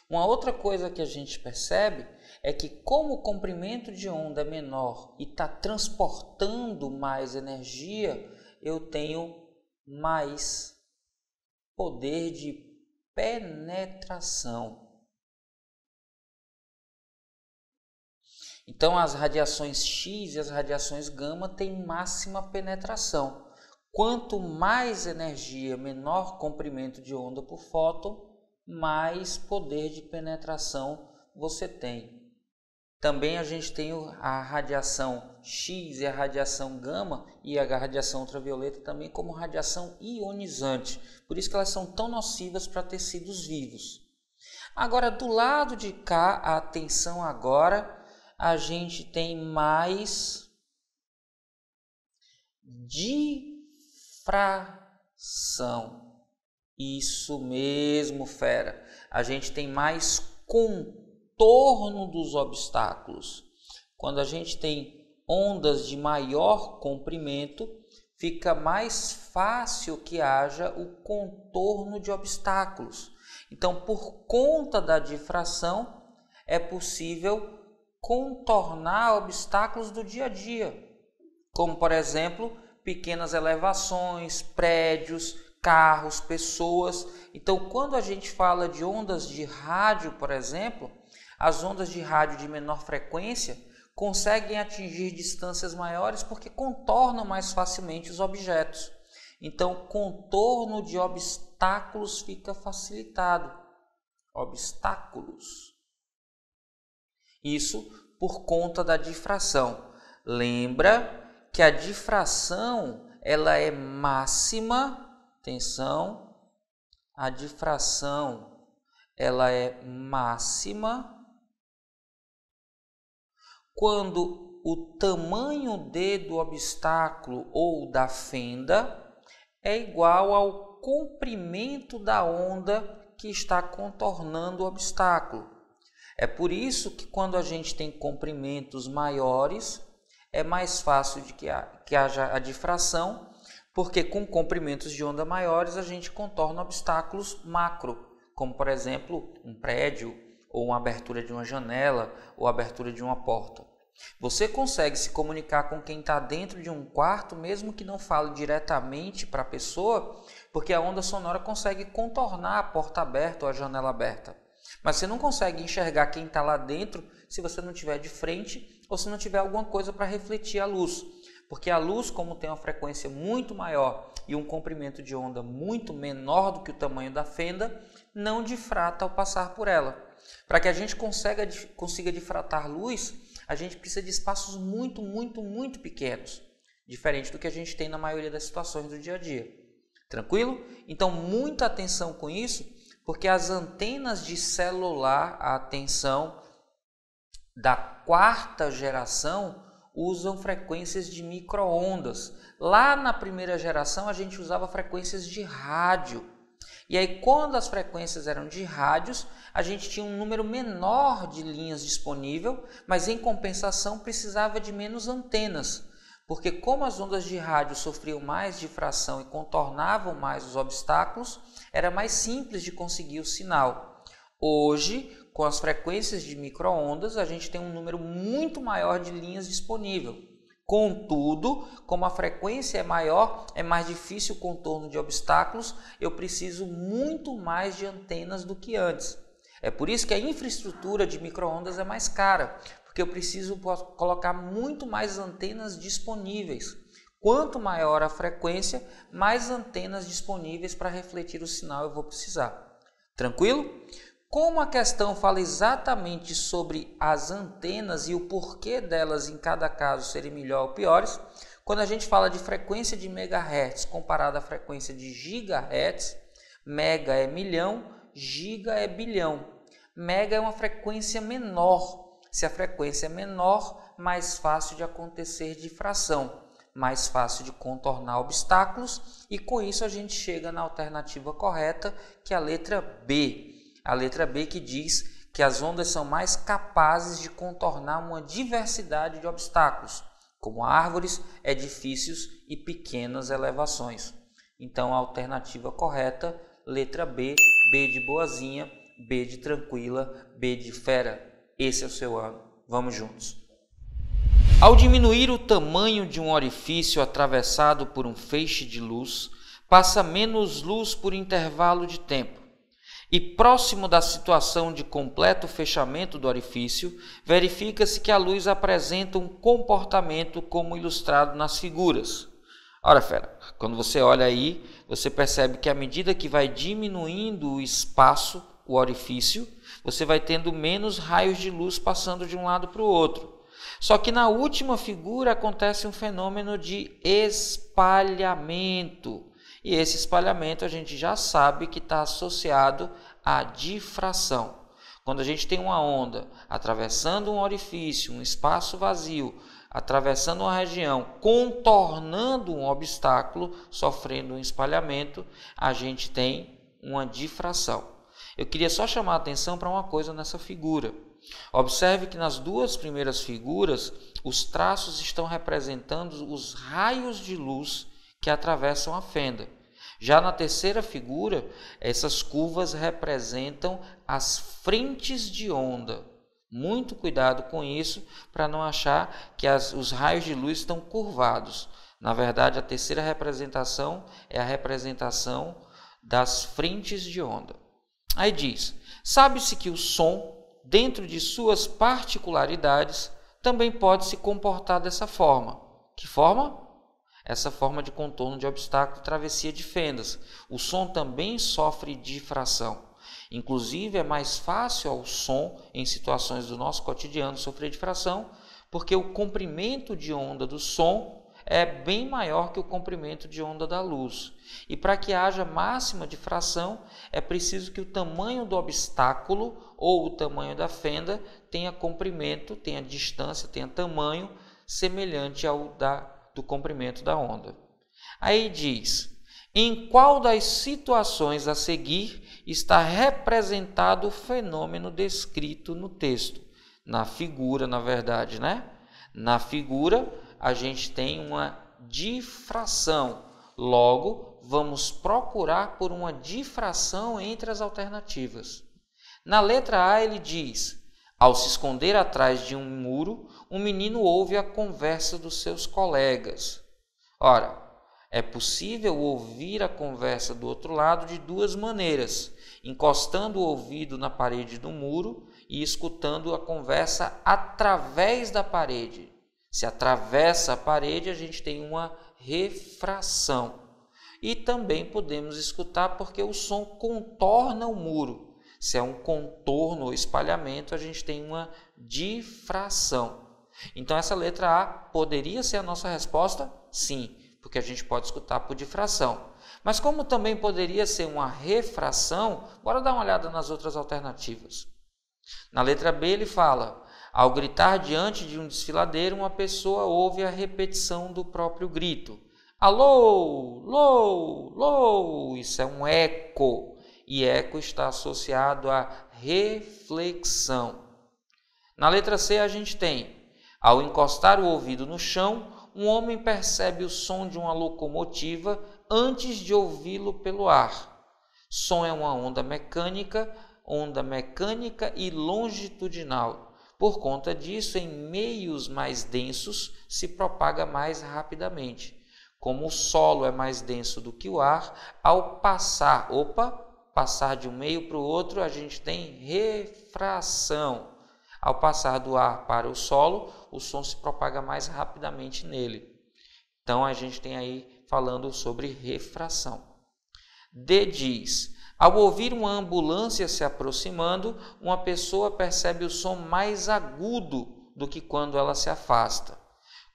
Uma outra coisa que a gente percebe é que como o comprimento de onda é menor e está transportando mais energia, eu tenho mais poder de penetração. Então, as radiações X e as radiações gama têm máxima penetração. Quanto mais energia, menor comprimento de onda por fóton, mais poder de penetração você tem. Também a gente tem a radiação X e a radiação gama e a radiação ultravioleta também como radiação ionizante. Por isso que elas são tão nocivas para tecidos vivos. Agora, do lado de cá, atenção agora, a gente tem mais difração. Isso mesmo, fera. A gente tem mais contorno dos obstáculos. Quando a gente tem ondas de maior comprimento, fica mais fácil que haja o contorno de obstáculos. Então, por conta da difração, é possível contornar obstáculos do dia a dia, como, por exemplo, pequenas elevações, prédios, carros, pessoas. Então, quando a gente fala de ondas de rádio, por exemplo, as ondas de rádio de menor frequência conseguem atingir distâncias maiores porque contornam mais facilmente os objetos. Então, o contorno de obstáculos fica facilitado. Obstáculos. Isso por conta da difração. Lembra que a difração ela é máxima, atenção, a difração ela é máxima quando o tamanho D do obstáculo ou da fenda é igual ao comprimento da onda que está contornando o obstáculo. É por isso que quando a gente tem comprimentos maiores, é mais fácil de que haja a difração, porque com comprimentos de onda maiores a gente contorna obstáculos macro, como por exemplo um prédio, ou uma abertura de uma janela, ou abertura de uma porta. Você consegue se comunicar com quem está dentro de um quarto, mesmo que não fale diretamente para a pessoa, porque a onda sonora consegue contornar a porta aberta ou a janela aberta. Mas você não consegue enxergar quem está lá dentro se você não estiver de frente ou se não tiver alguma coisa para refletir a luz. Porque a luz, como tem uma frequência muito maior e um comprimento de onda muito menor do que o tamanho da fenda, não difrata ao passar por ela. Para que a gente consiga difratar luz, a gente precisa de espaços muito pequenos, diferente do que a gente tem na maioria das situações do dia a dia. Tranquilo? Então, muita atenção com isso, porque as antenas de celular, a atenção da quarta geração, usam frequências de micro-ondas. Lá na primeira geração, a gente usava frequências de rádio. E aí, quando as frequências eram de rádios, a gente tinha um número menor de linhas disponível, mas em compensação precisava de menos antenas, porque como as ondas de rádio sofriam mais difração e contornavam mais os obstáculos, era mais simples de conseguir o sinal. Hoje, com as frequências de micro-ondas, a gente tem um número muito maior de linhas disponível. Contudo, como a frequência é maior, é mais difícil o contorno de obstáculos, eu preciso muito mais de antenas do que antes. É por isso que a infraestrutura de micro-ondas é mais cara, porque eu preciso colocar muito mais antenas disponíveis. Quanto maior a frequência, mais antenas disponíveis para refletir o sinal eu vou precisar. Tranquilo? Como a questão fala exatamente sobre as antenas e o porquê delas em cada caso serem melhor ou piores, quando a gente fala de frequência de megahertz comparada à frequência de gigahertz, mega é milhão, giga é bilhão. Mega é uma frequência menor. Se a frequência é menor, mais fácil de acontecer difração, mais fácil de contornar obstáculos, e com isso a gente chega na alternativa correta, que é a letra B. A letra B que diz que as ondas são mais capazes de contornar uma diversidade de obstáculos, como árvores, edifícios e pequenas elevações. Então a alternativa correta, letra B, B de boazinha, B de tranquila, B de fera. Esse é o seu ano. Vamos juntos. Ao diminuir o tamanho de um orifício atravessado por um feixe de luz, passa menos luz por intervalo de tempo. E próximo da situação de completo fechamento do orifício, verifica-se que a luz apresenta um comportamento como ilustrado nas figuras. Ora, fera, quando você olha aí, você percebe que à medida que vai diminuindo o espaço, o orifício, você vai tendo menos raios de luz passando de um lado para o outro. Só que na última figura acontece um fenômeno de espalhamento. E esse espalhamento a gente já sabe que está associado à difração. Quando a gente tem uma onda atravessando um orifício, um espaço vazio, atravessando uma região, contornando um obstáculo, sofrendo um espalhamento, a gente tem uma difração. Eu queria só chamar a atenção para uma coisa nessa figura. Observe que nas duas primeiras figuras, os traços estão representando os raios de luz que atravessam a fenda. Já na terceira figura, essas curvas representam as frentes de onda. Muito cuidado com isso para não achar que os raios de luz estão curvados. Na verdade, a terceira representação é a representação das frentes de onda. Aí diz, sabe-se que o som, dentro de suas particularidades, também pode se comportar dessa forma. Que forma? Essa forma de contorno de obstáculo e travessia de fendas. O som também sofre difração. Inclusive, é mais fácil ao som, em situações do nosso cotidiano, sofrer difração, porque o comprimento de onda do som é bem maior que o comprimento de onda da luz. E para que haja máxima difração, é preciso que o tamanho do obstáculo ou o tamanho da fenda tenha comprimento, tenha distância, tenha tamanho semelhante ao do comprimento da onda. Aí diz: em qual das situações a seguir está representado o fenômeno descrito no texto? Na figura, na verdade, né? Na figura, a gente tem uma difração. Logo, vamos procurar por uma difração entre as alternativas. Na letra A, ele diz: ao se esconder atrás de um muro, um menino ouve a conversa dos seus colegas. Ora, é possível ouvir a conversa do outro lado de duas maneiras: encostando o ouvido na parede do muro e escutando a conversa através da parede. Se atravessa a parede, a gente tem uma refração. E também podemos escutar porque o som contorna o muro. Se é um contorno ou espalhamento, a gente tem uma difração. Então, essa letra A poderia ser a nossa resposta? Sim, porque a gente pode escutar por difração. Mas como também poderia ser uma refração, bora dar uma olhada nas outras alternativas. Na letra B, ele fala: ao gritar diante de um desfiladeiro, uma pessoa ouve a repetição do próprio grito. Alô, lô, lô. Isso é um eco. E eco está associado à reflexão. Na letra C, a gente tem: ao encostar o ouvido no chão, um homem percebe o som de uma locomotiva antes de ouvi-lo pelo ar. Som é uma onda mecânica e longitudinal. Por conta disso, em meios mais densos, se propaga mais rapidamente. Como o solo é mais denso do que o ar, ao passar de um meio para o outro, a gente tem refração. Ao passar do ar para o solo, o som se propaga mais rapidamente nele. Então, a gente tem aí falando sobre refração. D diz: ao ouvir uma ambulância se aproximando, uma pessoa percebe o som mais agudo do que quando ela se afasta.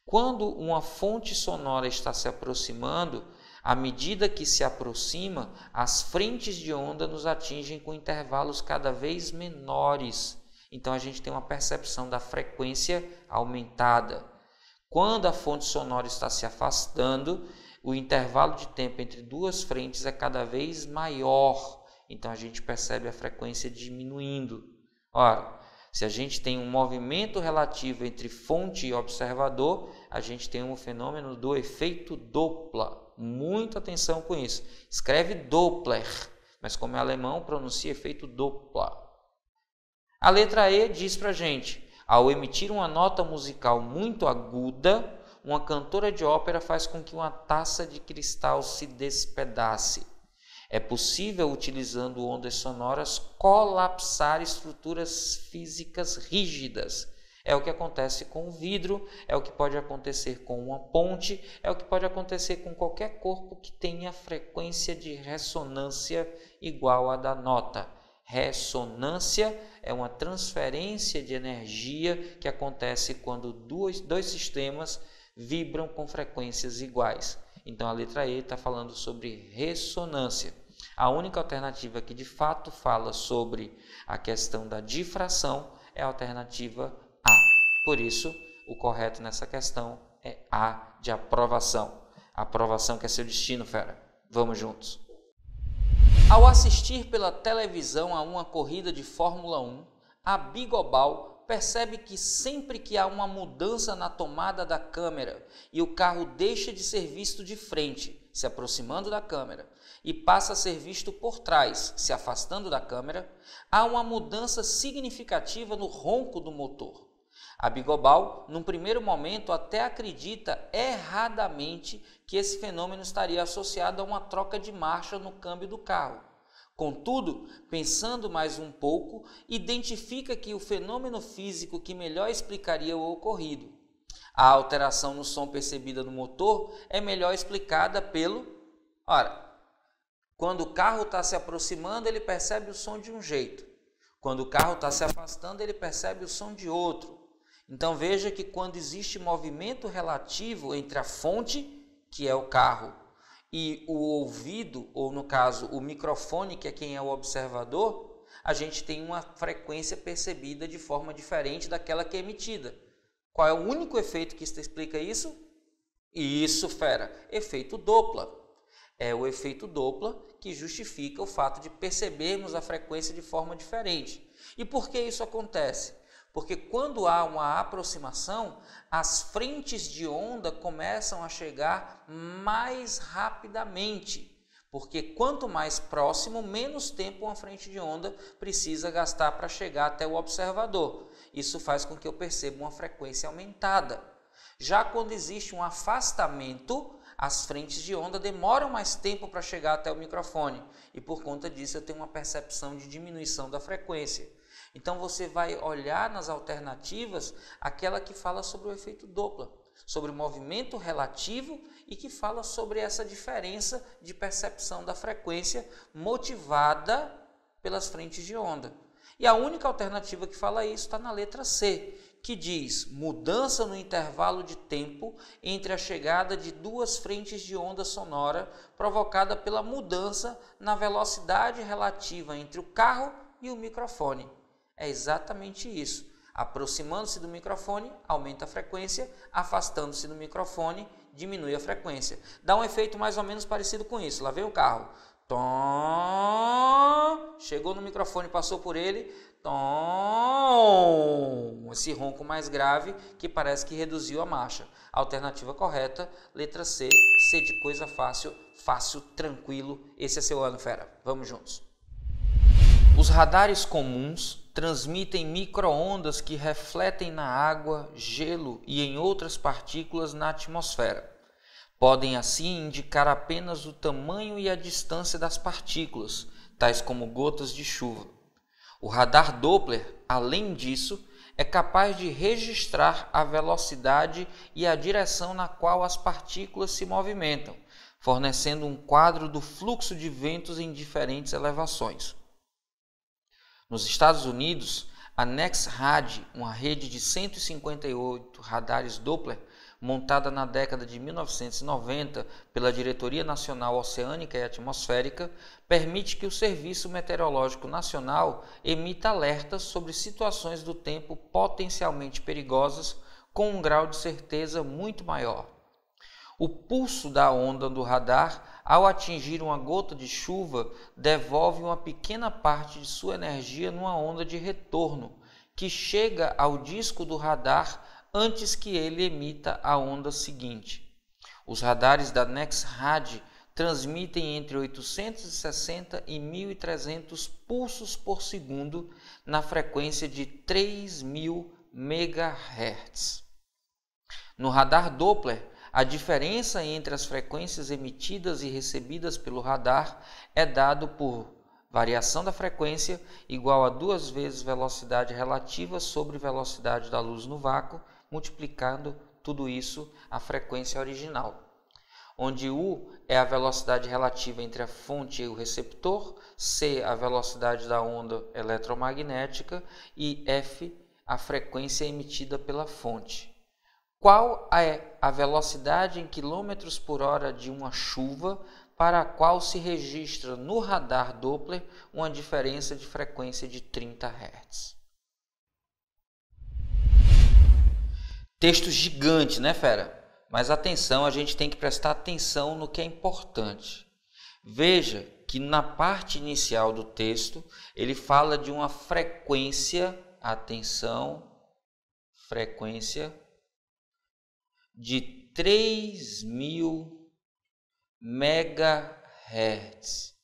Quando uma fonte sonora está se aproximando, à medida que se aproxima, as frentes de onda nos atingem com intervalos cada vez menores. Então, a gente tem uma percepção da frequência aumentada. Quando a fonte sonora está se afastando, o intervalo de tempo entre duas frentes é cada vez maior. Então, a gente percebe a frequência diminuindo. Ora, se a gente tem um movimento relativo entre fonte e observador, a gente tem um fenômeno do efeito Doppler. Muita atenção com isso. Escreve Doppler, mas como é alemão, pronuncia efeito Doppler. A letra E diz para a gente: ao emitir uma nota musical muito aguda, uma cantora de ópera faz com que uma taça de cristal se despedace. É possível, utilizando ondas sonoras, colapsar estruturas físicas rígidas. É o que acontece com o vidro, é o que pode acontecer com uma ponte, é o que pode acontecer com qualquer corpo que tenha frequência de ressonância igual à da nota. Ressonância é uma transferência de energia que acontece quando dois sistemas vibram com frequências iguais. Então, a letra E está falando sobre ressonância. A única alternativa que de fato fala sobre a questão da difração é a alternativa A. Por isso, o correto nessa questão é A, de aprovação. Aprovação que é seu destino, fera. Vamos juntos. Ao assistir pela televisão a uma corrida de Fórmula 1, a Bigobal percebe que sempre que há uma mudança na tomada da câmera e o carro deixa de ser visto de frente, se aproximando da câmera, e passa a ser visto por trás, se afastando da câmera, há uma mudança significativa no ronco do motor. A Bigobal, num primeiro momento, até acredita erradamente que esse fenômeno estaria associado a uma troca de marcha no câmbio do carro. Contudo, pensando mais um pouco, identifica que o fenômeno físico que melhor explicaria o ocorrido. A alteração no som percebida no motor é melhor explicada pelo... quando o carro está se aproximando, ele percebe o som de um jeito. Quando o carro está se afastando, ele percebe o som de outro. Então veja que quando existe movimento relativo entre a fonte, que é o carro, e o ouvido, ou no caso o microfone, que é quem é o observador, a gente tem uma frequência percebida de forma diferente daquela que é emitida. Qual é o único efeito que explica isso? Isso, fera, efeito Doppler. É o efeito Doppler que justifica o fato de percebermos a frequência de forma diferente. E por que isso acontece? Porque quando há uma aproximação, as frentes de onda começam a chegar mais rapidamente. Porque quanto mais próximo, menos tempo uma frente de onda precisa gastar para chegar até o observador. Isso faz com que eu perceba uma frequência aumentada. Já quando existe um afastamento, as frentes de onda demoram mais tempo para chegar até o microfone. E por conta disso eu tenho uma percepção de diminuição da frequência. Então você vai olhar nas alternativas aquela que fala sobre o efeito Doppler, sobre o movimento relativo e que fala sobre essa diferença de percepção da frequência motivada pelas frentes de onda. E a única alternativa que fala isso está na letra C, que diz mudança no intervalo de tempo entre a chegada de duas frentes de onda sonora provocada pela mudança na velocidade relativa entre o carro e o microfone. É exatamente isso. Aproximando-se do microfone, aumenta a frequência, afastando-se do microfone, diminui a frequência. Dá um efeito mais ou menos parecido com isso. Lá vem o carro. Tom, chegou no microfone, passou por ele. Tom, esse ronco mais grave que parece que reduziu a marcha. Alternativa correta, letra C, C de coisa fácil, fácil, tranquilo. Esse é seu ano, fera. Vamos juntos. Os radares comuns transmitem micro-ondas que refletem na água, gelo e em outras partículas na atmosfera. Podem assim indicar apenas o tamanho e a distância das partículas, tais como gotas de chuva. O radar Doppler, além disso, é capaz de registrar a velocidade e a direção na qual as partículas se movimentam, fornecendo um quadro do fluxo de ventos em diferentes elevações. Nos Estados Unidos, a NEXRAD, uma rede de 158 radares Doppler, montada na década de 1990 pela Diretoria Nacional Oceânica e Atmosférica, permite que o Serviço Meteorológico Nacional emita alertas sobre situações do tempo potencialmente perigosas com um grau de certeza muito maior. O pulso da onda do radar, ao atingir uma gota de chuva, devolve uma pequena parte de sua energia numa onda de retorno, que chega ao disco do radar antes que ele emita a onda seguinte. Os radares da NEXRAD transmitem entre 860 e 1.300 pulsos por segundo na frequência de 3.000 MHz. No radar Doppler, a diferença entre as frequências emitidas e recebidas pelo radar é dado por variação da frequência igual a 2 vezes velocidade relativa sobre velocidade da luz no vácuo, multiplicando tudo isso a frequência original, onde U é a velocidade relativa entre a fonte e o receptor, C a velocidade da onda eletromagnética e F a frequência emitida pela fonte. Qual é a velocidade em quilômetros por hora de uma chuva para a qual se registra no radar Doppler uma diferença de frequência de 30 Hz? Texto gigante, né, fera? Mas atenção, a gente tem que prestar atenção no que é importante. Veja que na parte inicial do texto, ele fala de uma frequência, atenção, frequência de 3.000 MHz.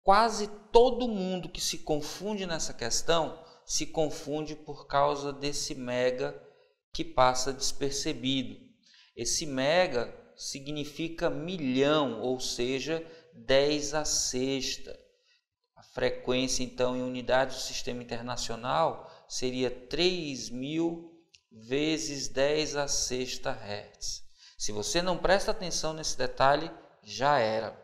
Quase todo mundo que se confunde nessa questão se confunde por causa desse mega que passa despercebido. Esse mega significa milhão, ou seja, 10 à sexta. A frequência, então, em unidades do sistema internacional seria 3.000 vezes 10 à sexta Hz. Se você não presta atenção nesse detalhe, já era.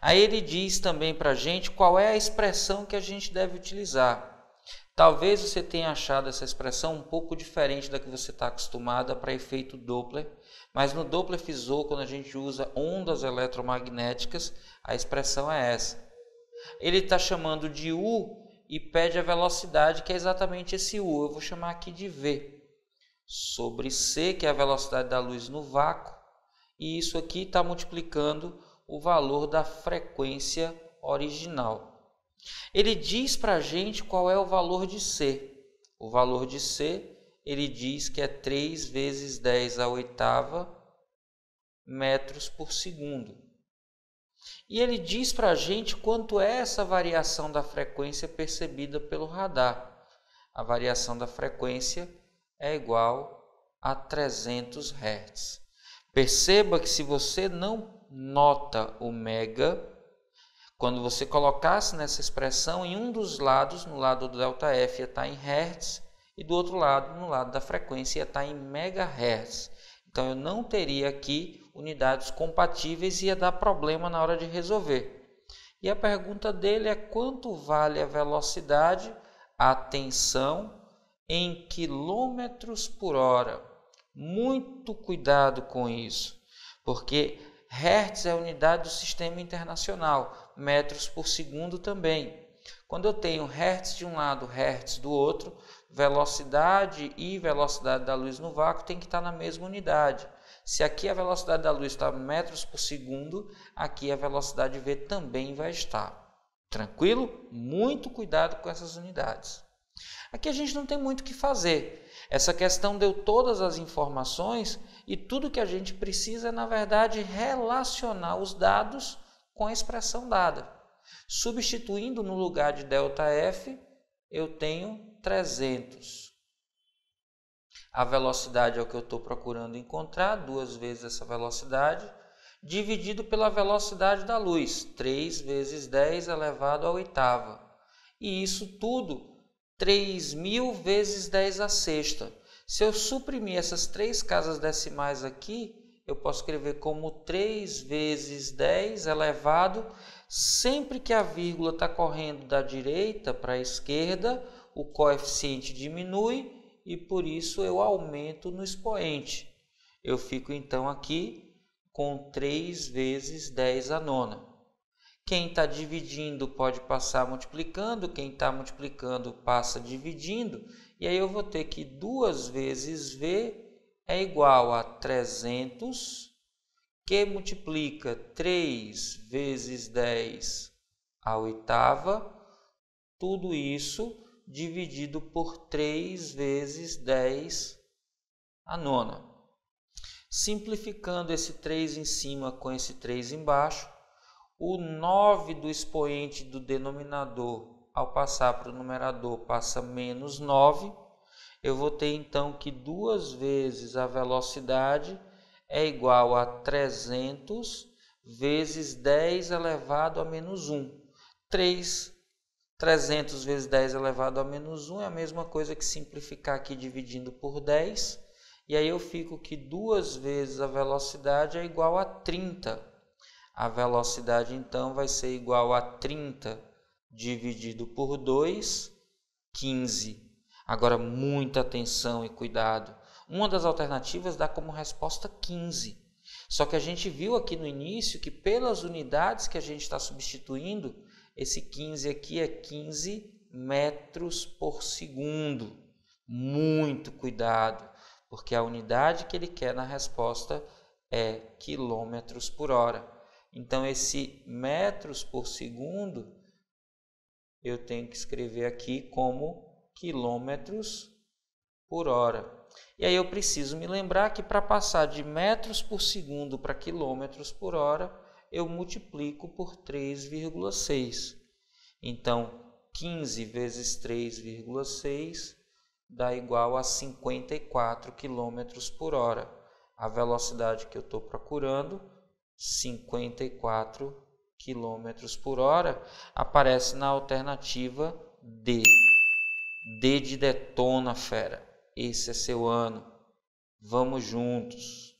Aí ele diz também para a gente qual é a expressão que a gente deve utilizar. Talvez você tenha achado essa expressão um pouco diferente da que você está acostumada para efeito Doppler, mas no Doppler Fizeau, quando a gente usa ondas eletromagnéticas, a expressão é essa. Ele está chamando de U e pede a velocidade, que é exatamente esse U. Eu vou chamar aqui de V, sobre C, que é a velocidade da luz no vácuo, e isso aqui está multiplicando o valor da frequência original. Ele diz para a gente qual é o valor de C. O valor de C, ele diz que é 3 vezes 10 à oitava metros por segundo. E ele diz para a gente quanto é essa variação da frequência percebida pelo radar. A variação da frequência é igual a 300 Hz. Perceba que se você não nota o mega, quando você colocasse nessa expressão, em um dos lados, no lado do ΔF, ia estar em Hertz, e do outro lado, no lado da frequência, ia estar em megahertz. Então, eu não teria aqui unidades compatíveis e ia dar problema na hora de resolver. E a pergunta dele é quanto vale a velocidade, atenção, em quilômetros por hora. Muito cuidado com isso, porque Hertz é a unidade do sistema internacional, metros por segundo também. Quando eu tenho Hertz de um lado, Hertz do outro, velocidade e velocidade da luz no vácuo tem que estar na mesma unidade. Se aqui a velocidade da luz está em metros por segundo, aqui a velocidade V também vai estar. Tranquilo? Muito cuidado com essas unidades. Aqui a gente não tem muito o que fazer. Essa questão deu todas as informações e tudo que a gente precisa é, na verdade, relacionar os dados com a expressão dada. Substituindo no lugar de ΔF, eu tenho 300. A velocidade é o que eu estou procurando encontrar, 2 vezes essa velocidade, dividido pela velocidade da luz, 3 vezes 10 elevado à oitava. E isso tudo 3.000 vezes 10 à sexta. Se eu suprimir essas 3 casas decimais aqui, eu posso escrever como 3 vezes 10 elevado, sempre que a vírgula está correndo da direita para a esquerda, o coeficiente diminui e por isso eu aumento no expoente. Eu fico então aqui com 3 vezes 10 à nona. Quem está dividindo pode passar multiplicando, quem está multiplicando passa dividindo, e aí eu vou ter que 2 vezes V é igual a 300, que multiplica 3 vezes 10 à oitava, tudo isso dividido por 3 vezes 10 à nona. Simplificando esse 3 em cima com esse 3 embaixo, o 9 do expoente do denominador, ao passar para o numerador, passa menos 9. Eu vou ter então que 2 vezes a velocidade é igual a 300 vezes 10 elevado a menos 1. 300 vezes 10 elevado a menos 1 é a mesma coisa que simplificar aqui dividindo por 10. E aí eu fico que 2 vezes a velocidade é igual a 30. A velocidade, então, vai ser igual a 30 dividido por 2, 15. Agora, muita atenção e cuidado. Uma das alternativas dá como resposta 15. Só que a gente viu aqui no início que pelas unidades que a gente está substituindo, esse 15 aqui é 15 metros por segundo. Muito cuidado, porque a unidade que ele quer na resposta é quilômetros por hora. Então, esse metros por segundo, eu tenho que escrever aqui como quilômetros por hora. E aí eu preciso me lembrar que para passar de metros por segundo para quilômetros por hora, eu multiplico por 3,6. Então, 15 vezes 3,6 dá igual a 54 quilômetros por hora. A velocidade que eu estou procurando, 54 km por hora, aparece na alternativa D. D de detona, fera. Esse é seu ano. Vamos juntos.